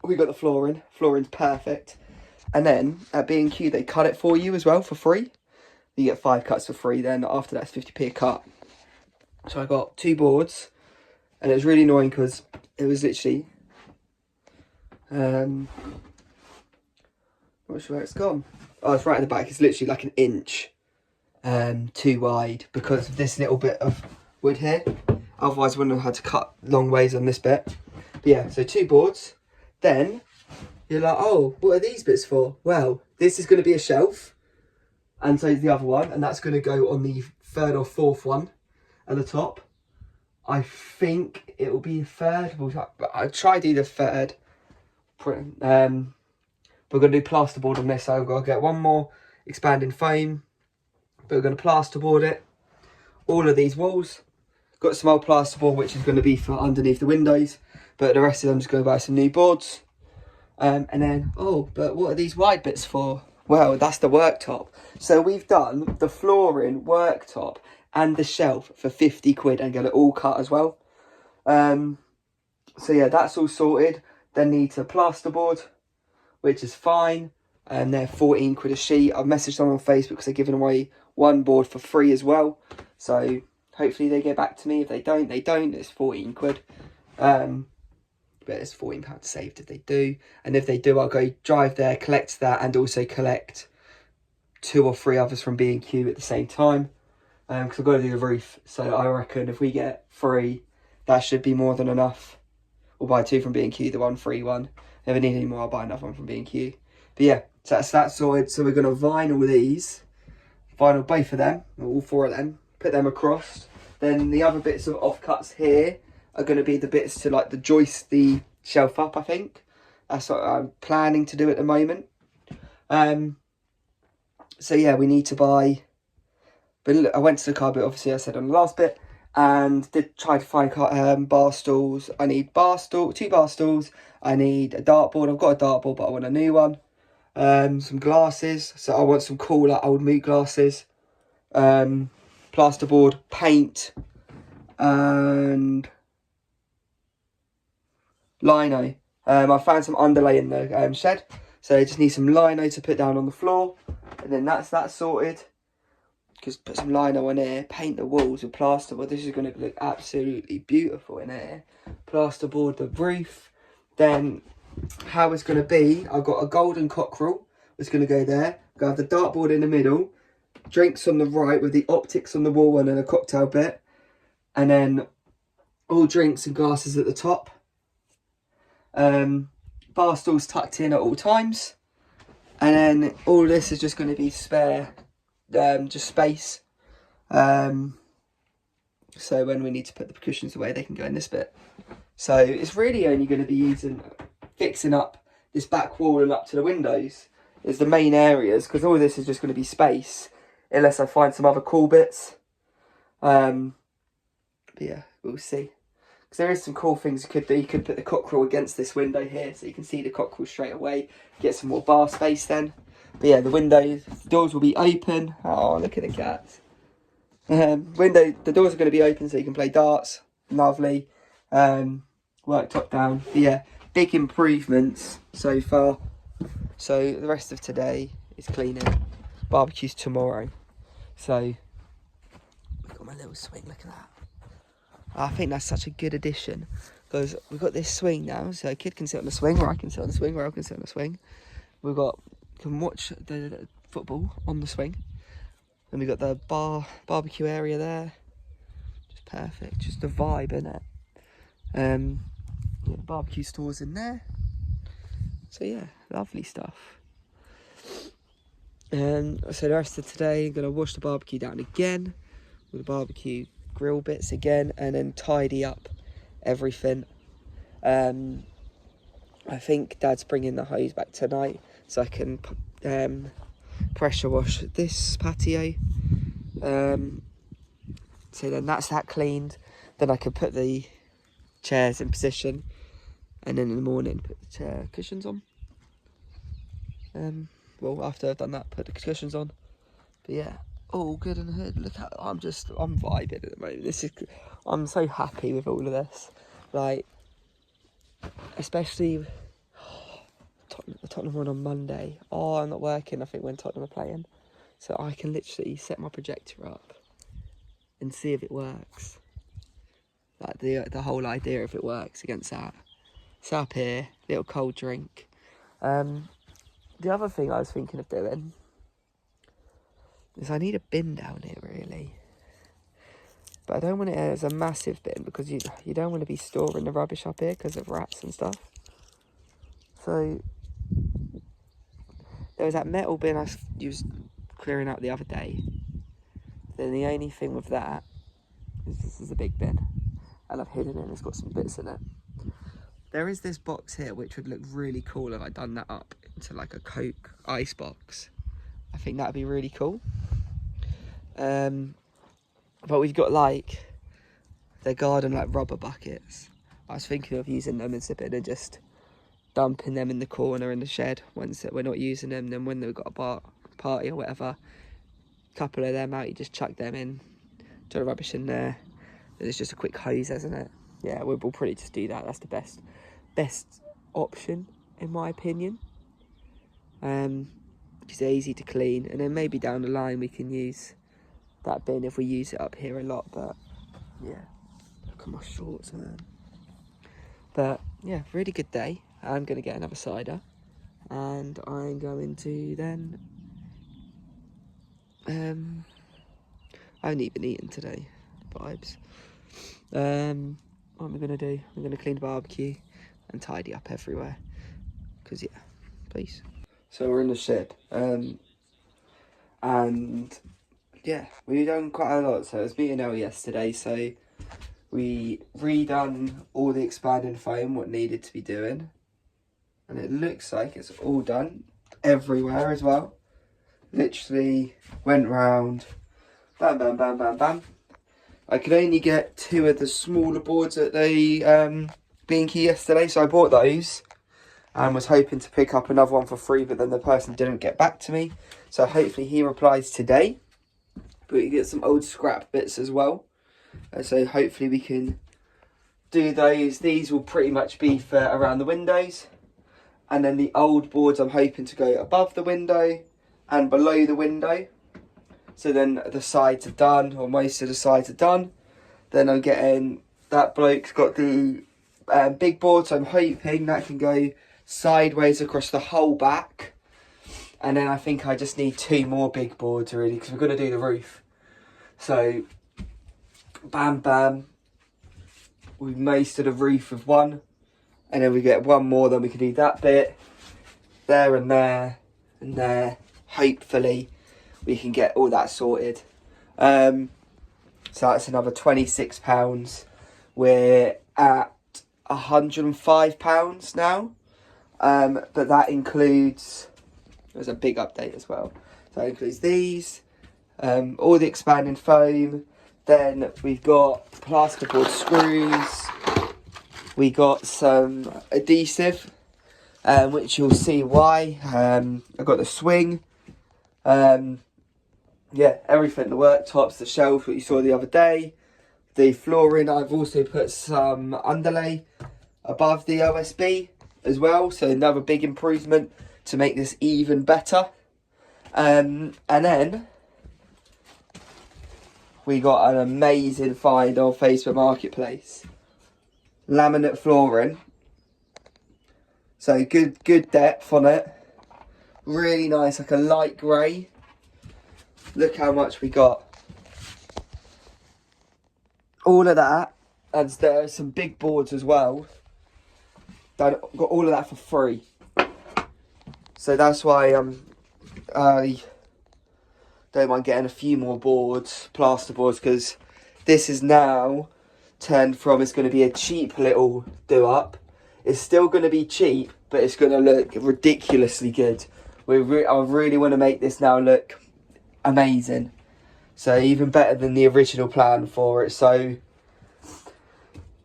we got the flooring. Flooring's perfect. And then at B&Q they cut it for you as well for free. You get 5 cuts for free. Then after that's 50p a cut. So I got 2 boards, and it was really annoying because it was literally not sure where it's gone. Oh, it's right at the back. It's literally like an inch too wide because of this little bit of wood here. Otherwise I wouldn't have had to cut long ways on this bit. But yeah, so 2 boards. Then you're like, oh, what are these bits for? Well, this is going to be a shelf, and so is the other one, and that's going to go on the 3rd or 4th one at the top. I think it will be a 3rd. I'll try to do the 3rd. We're going to do plasterboard on this, so I've got to get one more expanding foam. But we're going to plasterboard it. All of these walls. Got some old plasterboard, which is going to be for underneath the windows. But the rest of them, just going to buy some new boards. And then, oh, but what are these wide bits for? Well, that's the worktop. So we've done the flooring, worktop, and the shelf for 50 quid and get it all cut as well. So yeah, that's all sorted. Then need a plasterboard, which is fine. And they're 14 quid a sheet. I've messaged them on Facebook because they're giving away 1 board for free as well. So hopefully they get back to me. If they don't, they don't. It's 14 quid. But it's £14 saved if they do. And if they do, I'll go drive there, collect that, and also collect 2 or 3 others from B&Q at the same time. Because I've got to do the roof. So I reckon if we get 3, that should be more than enough. We'll buy 2 from B&Q, the 1 free one. If I need any more, I'll buy another one from B&Q. But yeah, so that's that sorted. So we're going to vinyl these. Vinyl both of them, all 4 of them. Put them across. Then the other bits of offcuts here are going to be the bits to like the joist the shelf up, I think. That's what I'm planning to do at the moment. So yeah, we need to buy, but look, I went to the car bit, obviously I said on the last bit, and did try to find bar stools. I need 2 bar stools. I need a dartboard. I've got a dartboard, but I want a new one. Some glasses. So I want some cooler old meat glasses. Plasterboard, paint, and lino. I found some underlay in the shed, So I just need some lino to put down on the floor, and then that's that sorted. Just put some lino on here, paint the walls with plasterboard. This is going to look absolutely beautiful in here. Plasterboard the roof. Then how it's going to be, I've got a golden cockerel that's going to go there. I'm going to have the dartboard in the middle, drinks on the right with the optics on the wall and then a cocktail bit. And then all drinks and glasses at the top. Bar stools tucked in at all times. And then all this is just going to be spare, just space. So when we need to put the cushions away, they can go in this bit. So it's really only going to be fixing up this back wall and up to the windows is the main areas, because all this is just going to be space unless I find some other cool bits. But yeah, we'll see. Because there is some cool things you could do. You could put the cockerel against this window here so you can see the cockerel straight away. Get some more bar space then. But yeah, the doors will be open. Oh, look at the cats. The doors are going to be open so you can play darts. Lovely. Work top down. But yeah, big improvements so far. So the rest of today is cleaning. Barbecue's tomorrow. So we've got my little swing. Look at that. I think that's such a good addition, because we've got this swing now, so a kid can sit on the swing, or I can sit on the swing, or I can sit on the swing. Can watch the football on the swing. Then we've got the barbecue area there. Just perfect, just a vibe, innit? Yeah, the barbecue stores in there. So yeah, lovely stuff. So the rest of today, I'm going to wash the barbecue down again with the barbecue grill bits again, and then tidy up everything. I think Dad's bringing the hose back tonight so I can pressure wash this patio. So then that's that cleaned. Then I can put the chairs in position, and then in the morning put the chair cushions on. Well, after I've done that, put the cushions on. But yeah, all good in the hood. Look how I'm vibing at the moment. I'm so happy with all of this. Like, especially the Tottenham one on Monday. Oh, I'm not working, I think, when Tottenham are playing. So I can literally set my projector up and see if it works. Like the whole idea if it works against that. It's up here, little cold drink. The other thing I was thinking of doing is I need a bin down here, really. But I don't want it as a massive bin, because you don't want to be storing the rubbish up here because of rats and stuff. So there was that metal bin I was clearing out the other day. Then the only thing with that is this is a big bin, and I've hidden it and it's got some bits in it. There is this box here which would look really cool if I'd done that up into like a Coke ice box. I think that'd be really cool. But we've got like the garden like rubber buckets. I was thinking of using them instead and just dumping them in the corner in the shed once we're not using them. Then when we've got a party or whatever, a couple of them out, you just chuck them in, throw the rubbish in there. There's just a quick hose, isn't it? Yeah, we'll probably just do that. That's the best option in my opinion. Because they're easy to clean, and then maybe down the line we can use that bin if we use it up here a lot. But yeah, look at my shorts, man. But yeah, really good day. I'm going to get another cider, and I'm going to then I haven't even eaten today. Vibes. What am I going to do? I'm going to clean the barbecue and tidy up everywhere, because yeah, please. So we're in the shed, and yeah, we've done quite a lot. So I was meeting Elle yesterday, so we redone all the expanding foam, what needed to be doing, and it looks like it's all done everywhere as well. Literally went round, bam, bam, bam, bam, bam. I could only get 2 of the smaller boards at the B&Q yesterday, so I bought those and was hoping to pick up another one for free, but then the person didn't get back to me. So hopefully he replies today. But we get some old scrap bits as well. So hopefully we can do those. These will pretty much be for around the windows. And then the old boards I'm hoping to go above the window and below the window. So then the sides are done, or most of the sides are done. Then I'm getting, that bloke's got the big board, so I'm hoping that can go sideways across the whole back. And then I think I just need 2 more big boards really, because we're going to do the roof. So, bam, bam. We most of the roof with one. And then we get 1 more, then we can do that bit. There and there and there. Hopefully we can get all that sorted. So that's another £26. We're at £105 now. But that includes, there's a big update as well. So that includes these, all the expanding foam. Then we've got plasterboard screws. We got some adhesive, which you'll see why. I've got the swing. Yeah, everything, the worktops, the shelf, what you saw the other day. The flooring, I've also put some underlay above the OSB as well. So another big improvement to make this even better. And then we got an amazing find on Facebook Marketplace. Laminate flooring. So good depth on it. Really nice, like a light grey. Look how much we got. All of that, and there are some big boards as well. Got all of that for free. So that's why I don't mind getting a few more boards, plaster boards, because this is now turned from, it's going to be a cheap little do-up. It's still going to be cheap, but it's going to look ridiculously good. I really want to make this now look amazing. So even better than the original plan for it. So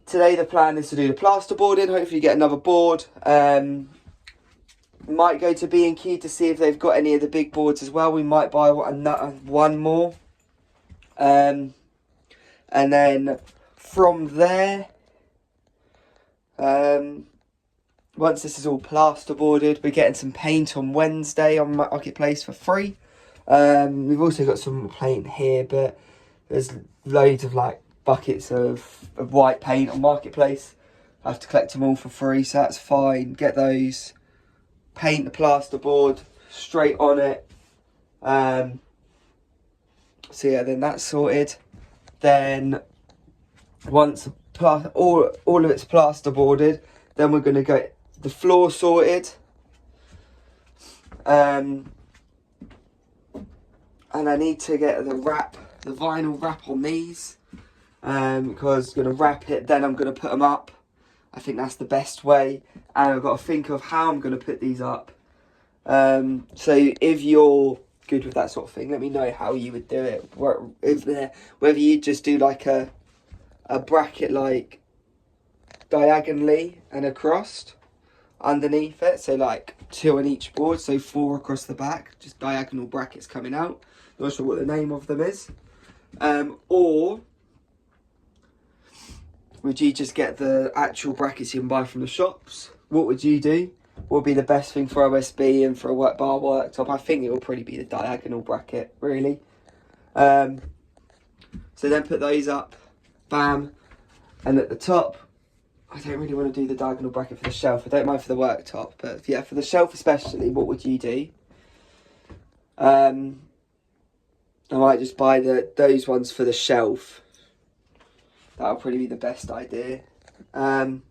today the plan is to do the plasterboarding, hopefully get another board. Might go to B&Q to see if they've got any of the big boards as well. We might buy one more. And then from there, once this is all plasterboarded, we're getting some paint on Wednesday on Marketplace for free. We've also got some paint here, but there's loads of like buckets of white paint on Marketplace. I have to collect them all for free, so that's fine. Get those, paint the plasterboard straight on it. So yeah, then that's sorted. Then once all of it's plasterboarded, then we're going to get the floor sorted. And I need to get the vinyl wrap on these, because I'm going to wrap it, then I'm going to put them up. I think that's the best way, and I've got to think of how I'm going to put these up. So if you're good with that sort of thing, let me know how you would do it. Whether you just do like a bracket like diagonally and across underneath it, so like 2 on each board, so 4 across the back, just diagonal brackets coming out. Not sure what the name of them is. Or would you just get the actual brackets you can buy from the shops? What would you do? What would be the best thing for OSB and for a bar worktop? I think it will probably be the diagonal bracket, really. So then put those up, bam, and at the top, I don't really want to do the diagonal bracket for the shelf. I don't mind for the worktop, but yeah, for the shelf especially, what would you do? I might just buy those ones for the shelf. That'll probably be the best idea. And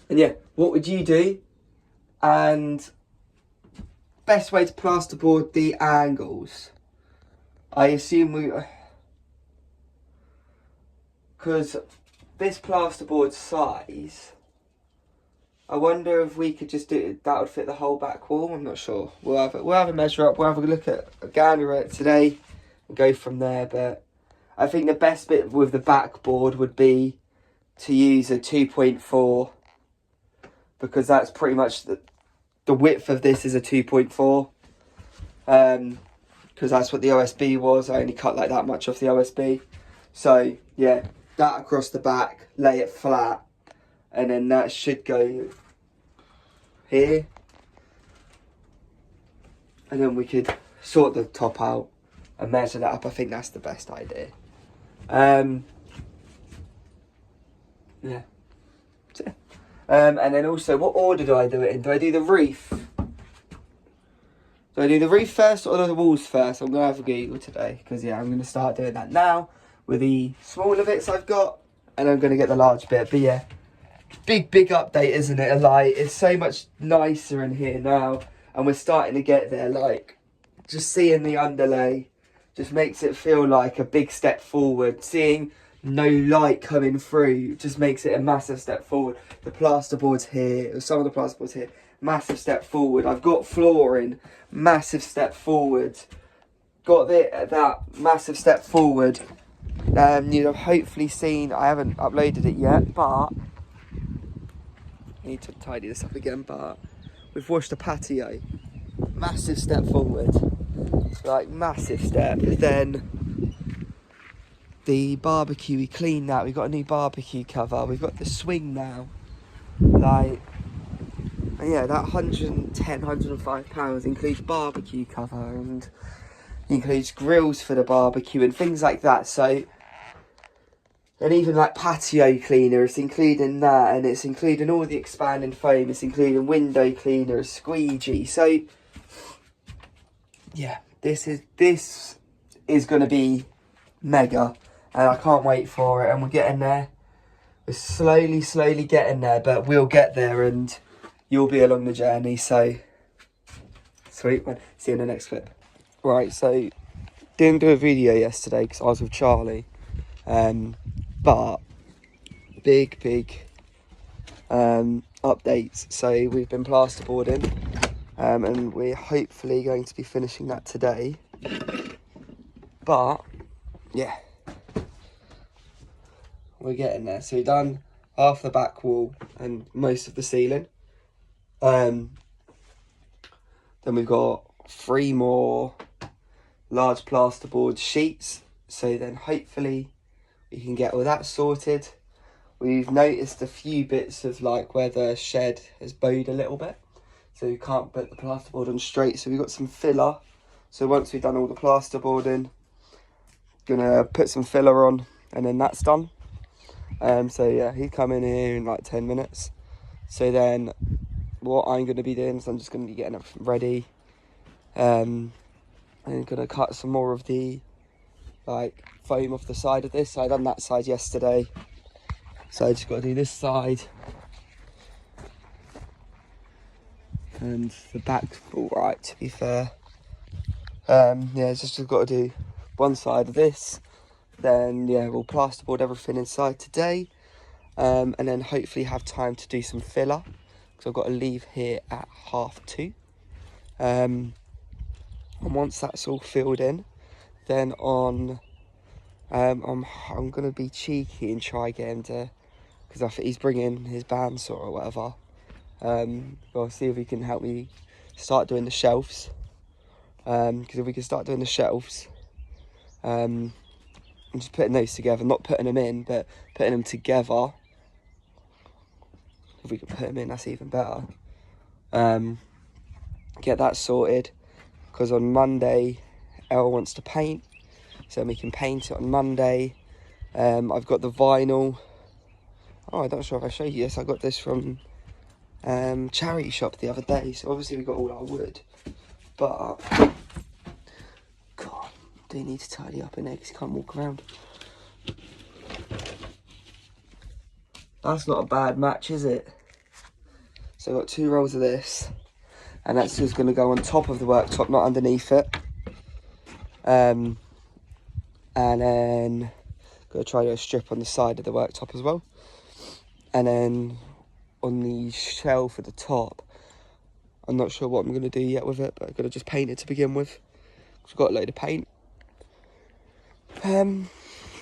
yeah, what would you do? And best way to plasterboard the angles. I assume because this plasterboard size, I wonder if we could just do it, that would fit the whole back wall. I'm not sure. We'll have a measure up. We'll have a look at a gander at it today and go from there. But I think the best bit with the backboard would be to use a 2.4, because that's pretty much the width of this is a 2.4. Because that's what the OSB was. I only cut like that much off the OSB. So yeah, that across the back, lay it flat, and then that should go here. And then we could sort the top out and measure that up. I think that's the best idea. Yeah. And then also, what order do I do it in? Do I do the roof? Do I do the roof first or the walls first? I'm going to have a Google today. Because, yeah, I'm going to start doing that now with the smaller bits I've got. And I'm going to get the large bit. But, yeah, big update, isn't it? Like, it's so much nicer in here now. And we're starting to get there. Like, just seeing the underlay just makes it feel like a big step forward. Seeing no light coming through just makes it a massive step forward. The plasterboard's here, some of the plasterboard's here, massive step forward. I've got flooring, massive step forward. Got that massive step forward. You'd have hopefully seen, I haven't uploaded it yet, but I need to tidy this up again, but we've washed the patio. Massive step forward. Like, massive step. Then the barbecue, we cleaned that. We've got a new barbecue cover. We've got the swing now. Like, yeah, that £105 includes barbecue cover and includes grills for the barbecue and things like that. So, and even like patio cleaner, it's including that, and it's including all the expanding foam. It's including window cleaner, a squeegee. So, yeah, this is going to be mega. And I can't wait for it. And we're getting there. We're slowly getting there. But we'll get there and you'll be along the journey. So, sweet one. See you in the next clip. Right, so, didn't do a video yesterday because I was with Charlie. But, big updates. So, we've been plasterboarding. And we're hopefully going to be finishing that today. But, yeah. We're getting there. So we've done half the back wall and most of the ceiling. Then we've got 3 more large plasterboard sheets. So then hopefully we can get all that sorted. We've noticed a few bits of like where the shed has bowed a little bit. So we can't put the plasterboard on straight. So we've got some filler. So once we've done all the plasterboarding, gonna put some filler on and then that's done. So yeah, he'd come in here in like 10 minutes. So then what I'm going to be doing is I'm just going to be getting everything ready. I'm going to cut some more of the like foam off the side of this. So I done that side yesterday. So I just got to do this side. And the back's all right, to be fair. Yeah, just got to do one side of this. Then, yeah, we'll plasterboard everything inside today. And then hopefully have time to do some filler. Because I've got to leave here at 2:30. And once that's all filled in, then I'm going to be cheeky and try get him to... Because I think he's bringing his bandsaw or whatever. I'll see if he can help me start doing the shelves. Because if we can start doing the shelves... I'm just putting those together, not putting them in, but putting them together. If we can put them in, that's even better. Get that sorted, because on Monday, Elle wants to paint, so we can paint it on Monday. I've got the vinyl. Oh, I'm not sure if I showed you this. I got this from charity shop the other day, so obviously we got all our wood. But, God. Do need to tidy up in there because you can't walk around. That's not a bad match, is it? So I've got 2 rolls of this. And that's just going to go on top of the worktop, not underneath it. And then got to try to strip on the side of the worktop as well. And then on the shelf at the top, I'm not sure what I'm going to do yet with it, but I'm going to just paint it to begin with. I've got a load of paint.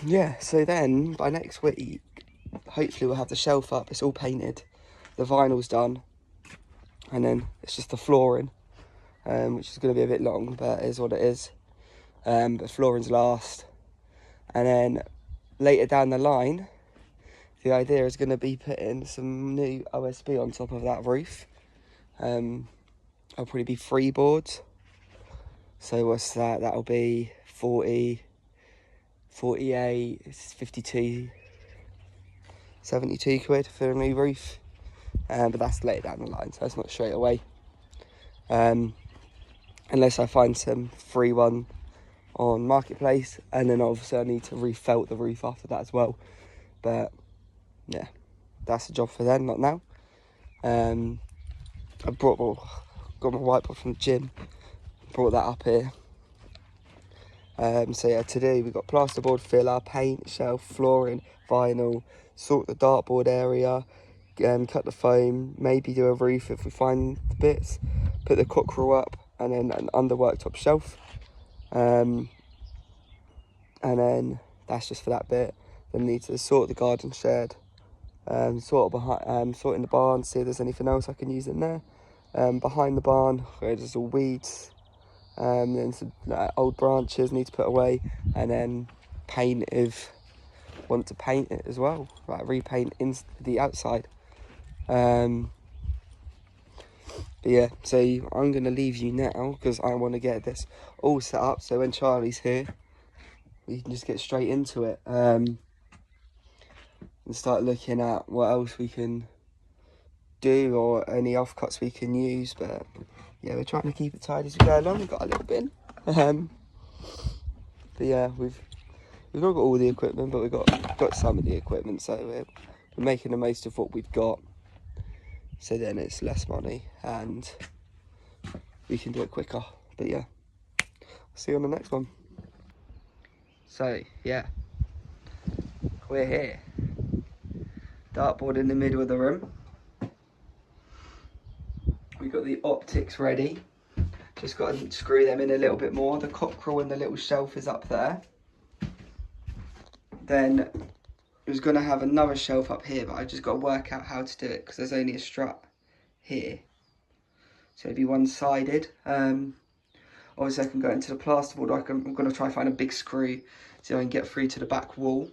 Yeah, so then by next week, hopefully we'll have the shelf up. It's all painted, the vinyl's done, and then it's just the flooring, which is going to be a bit long, but it is what it is. But flooring's last, and then later down the line, the idea is going to be putting some new OSB on top of that roof. I'll probably be 3 boards. So what's that? That'll be 40, 48, 52, 72 quid for a new roof. But that's later down the line, so that's not straight away. Unless I find some free one on Marketplace, and then obviously I need to refelt the roof after that as well. But yeah, that's a job for then, not now. I got my whiteboard from the gym, brought that up here. So yeah, today we've got plasterboard, filler, paint, shelf, flooring, vinyl, sort the dartboard area, cut the foam, maybe do a roof if we find the bits, put the cockerel up, and then an under worktop shelf. And then that's just for that bit. Then need to sort the garden shed, sort in the barn, see if there's anything else I can use in there. Behind the barn, where there's all weeds, then some old branches need to put away, and then paint if want to paint it as well, like repaint in the outside. But yeah, so I'm gonna leave you now because I want to get this all set up, so when Charlie's here we can just get straight into it, and start looking at what else we can do or any offcuts we can use. But yeah, we're trying to keep it tidy as we go along. We've got a little bin, but yeah, we've not got all the equipment, but we've got some of the equipment, so we're making the most of what we've got, so then it's less money and we can do it quicker. But yeah, see you on the next one. So yeah, we're here, dartboard in the middle of the room. We've got the optics ready, just got to screw them in a little bit more. The cockerel and the little shelf is up there. Then I was going to have another shelf up here, but I just got to work out how to do it because there's only a strut here, so it'd be one-sided. Obviously I can go into the plasterboard, or I'm going to try and find a big screw so I can get through to the back wall.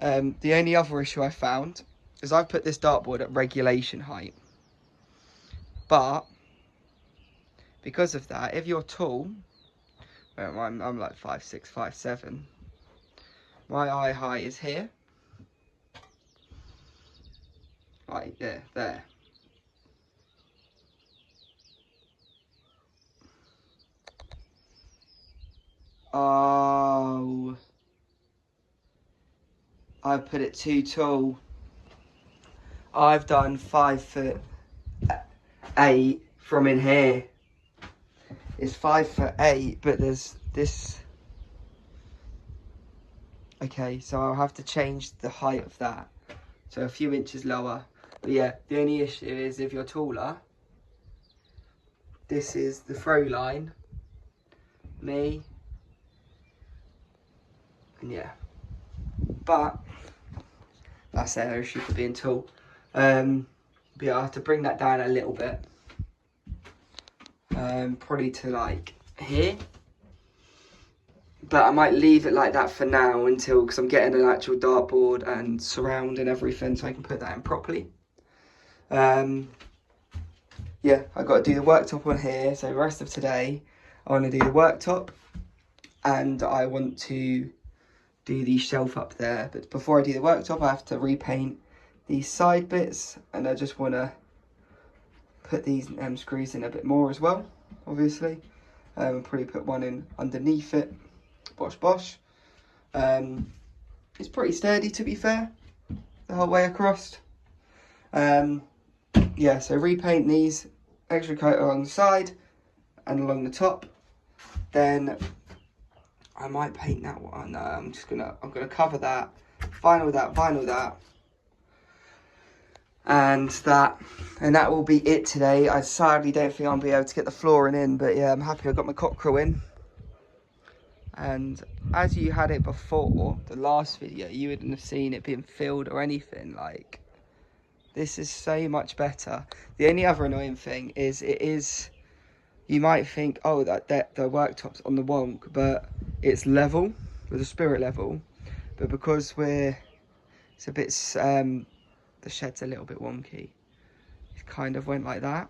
The only other issue I found is I've put this dartboard at regulation height, but because of that, if you're tall, well, I'm like 5'6", 5'7", my eye height is here, right there. Oh, I've put it too tall. I've done 5'8" from in here. It's 5'8", but there's this. Okay, so I'll have to change the height of that, so a few inches lower. But yeah, the only issue is if you're taller, this is the throw line, me, and yeah. But that's their issue for being tall. But yeah, I have to bring that down a little bit, probably to like here. But I might leave it like that for now until, because I'm getting an actual dartboard and surround and everything, so I can put that in properly. Yeah, I've got to do the worktop on here, so the rest of today I want to do the worktop and I want to do the shelf up there. But before I do the worktop, I have to repaint these side bits, and I just want to put these screws in a bit more as well, obviously. Probably put one in underneath it. Bosh bosh. It's pretty sturdy, to be fair, the whole way across. Yeah, so repaint these, extra coat along the side and along the top. Then I might paint that one. I'm gonna cover that, vinyl that, and that will be it today. I sadly don't think I'll be able to get the flooring in, but yeah, I'm happy I got my cockerel in. And as you had it before, the last video, you wouldn't have seen it being filled or anything. Like, this is so much better. The only other annoying thing is you might think, oh, that the worktop's on the wonk, but it's level with a spirit level. But because it's a bit, the shed's a little bit wonky, it kind of went like that.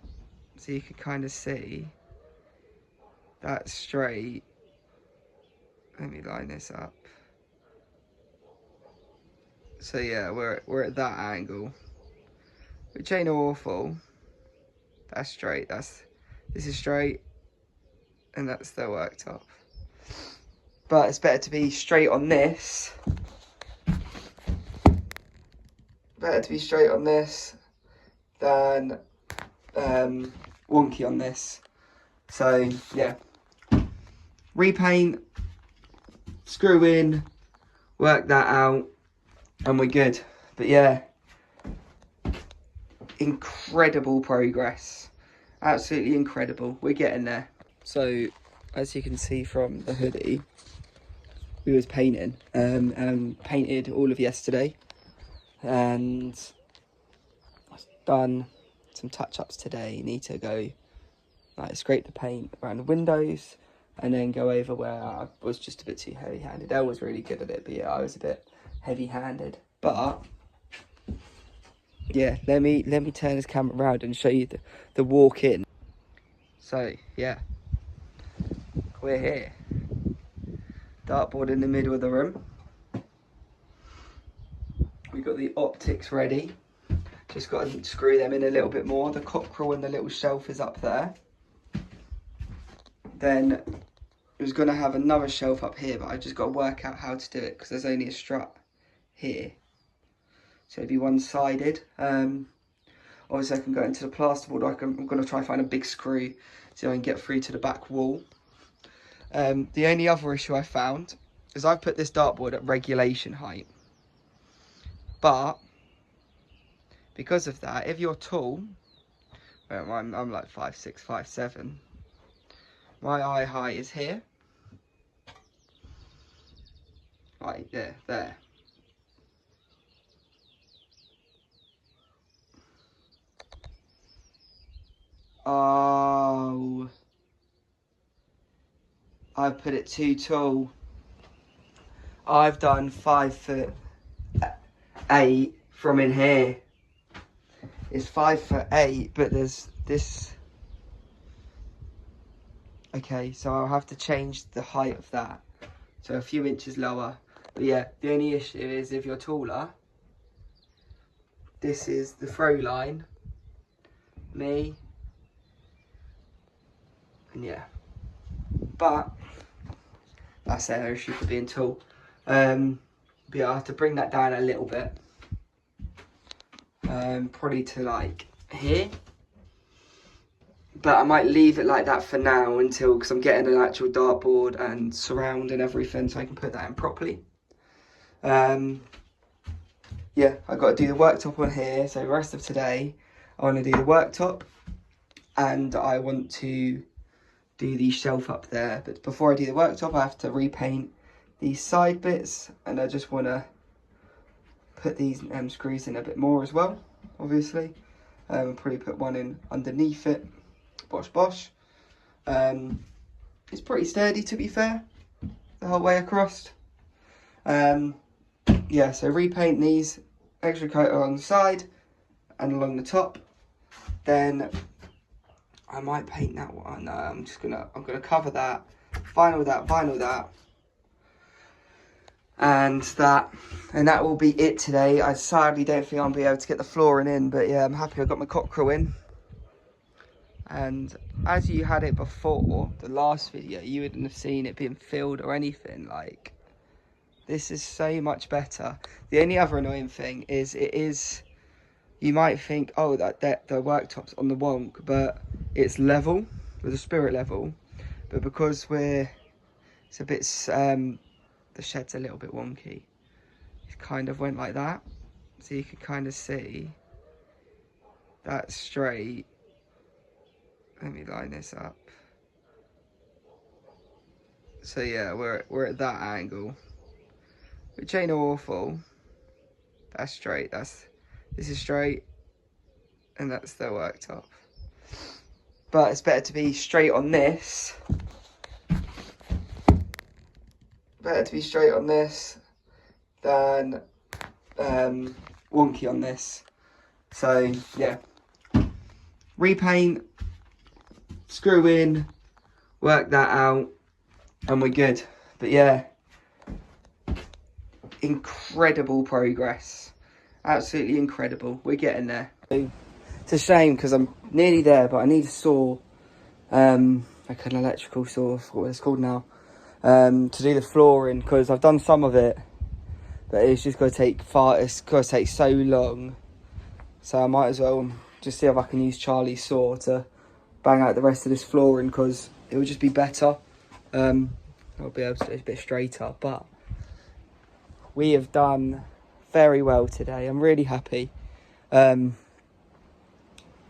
so you can kind of see that's straight. Let me line this up. So yeah, we're at that angle, which ain't awful. That's straight. This is straight, and that's the worktop. But it's better to be straight on this. Better to be straight on this than wonky on this. So yeah, repaint, screw in, work that out, and we're good. But yeah, incredible progress, absolutely incredible. We're getting there. So as you can see from the hoodie, we was painting and painted all of yesterday, and I've done some touch-ups today. Need to go like scrape the paint around the windows and then go over where I was just a bit too heavy-handed. Elle was really good at it, but yeah, I was a bit heavy-handed. But yeah, let me turn this camera around and show you the walk in. So yeah, we're here. Dartboard in the middle of the room. We've got the optics ready. Just got to screw them in a little bit more. The cockerel and the little shelf is up there. Then it was going to have another shelf up here, but I just got to work out how to do it because there's only a strut here. So it'd be one-sided. Obviously I can go into the plasterboard. I'm going to try and find a big screw so I can get through to the back wall. The only other issue I found is I've put this dartboard at regulation height. But because of that, if you're tall, well, I'm like 5'6", 5'7", my eye height is here. Right there. Oh, I've put it too tall. I've done 5'8" from in here. It's 5'8", but there's this. Okay, so I'll have to change the height of that, so a few inches lower. But yeah, the only issue is if you're taller, this is the throw line, me, and yeah. But that's their issue for being tall. But yeah, I have to bring that down a little bit. Probably to like here. But I might leave it like that for now because I'm getting an actual dartboard and surround and everything, so I can put that in properly. Yeah, I've got to do the worktop on here. So the rest of today, I want to do the worktop and I want to do the shelf up there. But before I do the worktop, I have to repaint these side bits, and I just want to put these screws in a bit more as well, obviously. Probably put one in underneath it. Bosh bosh. It's pretty sturdy, to be fair, the whole way across. Yeah, so repaint these, extra coat along the side and along the top. Then I might paint that one. No, I'm gonna cover that, vinyl that, and that will be it today. I sadly don't think I'll be able to get the flooring in, but yeah, I'm happy I got my cockerel in. And as you had it before, the last video, you wouldn't have seen it being filled or anything. Like, this is so much better. The only other annoying thing is you might think, oh, that the worktop's on the wonk, but it's level, with a spirit level. But because it's a bit, the shed's a little bit wonky, it kind of went like that. So you can kind of see that's straight. Let me line this up. So yeah, we're at that angle, which ain't awful. That's straight. This is straight, and that's the worktop. But it's better to be straight on this. Better to be straight on this than wonky on this. So yeah, repaint, screw in, work that out, and we're good. But yeah, incredible progress. Absolutely incredible. We're getting there. It's a shame because I'm nearly there, but I need a saw, like an electrical saw, I forgot what it's called now, to do the flooring, because I've done some of it, but it's just going to take it's going to take so long. So I might as well just see if I can use Charlie's saw to bang out the rest of this flooring, because it would just be better. I'll be able to do it a bit straighter, but we have done very well today. I'm really happy.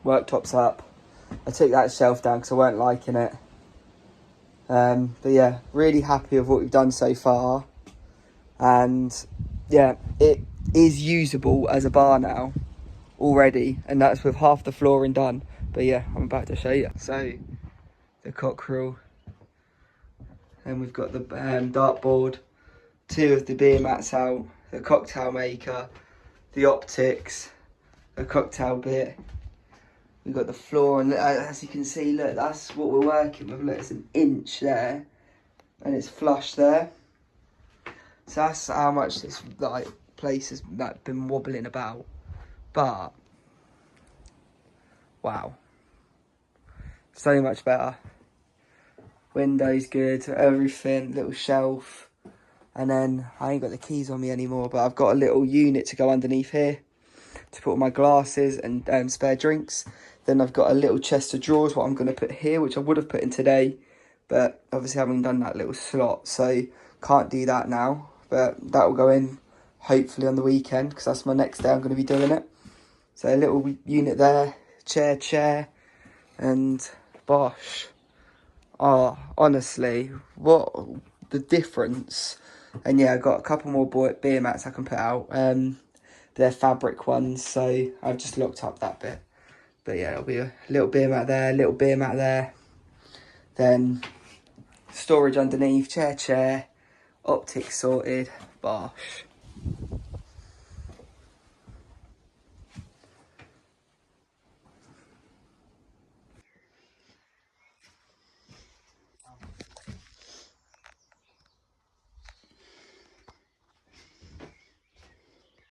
Worktop's up. I took that shelf down because I weren't liking it. But yeah, really happy with what we've done so far. And yeah, it is usable as a bar now already, and that's with half the flooring done. But yeah, I'm about to show you. So the cockerel, and we've got the dartboard, 2 of the beer mats out, the cocktail maker, the optics, a cocktail bit. We've got the floor, and as you can see, look, that's what we're working with. Look, it's an inch there, and it's flush there. So that's how much this like place has been wobbling about. But wow, so much better. Windows good, everything, little shelf, and then I ain't got the keys on me anymore, but I've got a little unit to go underneath here to put all my glasses and spare drinks. Then I've got a little chest of drawers, what I'm going to put here, which I would have put in today, but obviously I haven't done that little slot, so can't do that now. But that will go in hopefully on the weekend, because that's my next day I'm going to be doing it. So a little unit there, chair, and bosh. Oh, honestly, what the difference. And yeah, I've got a couple more beer mats I can put out. They're fabric ones, so I've just locked up that bit. But yeah, it'll be a little beer mat there, little beer mat there. Then storage underneath, chair, optics sorted, bosh.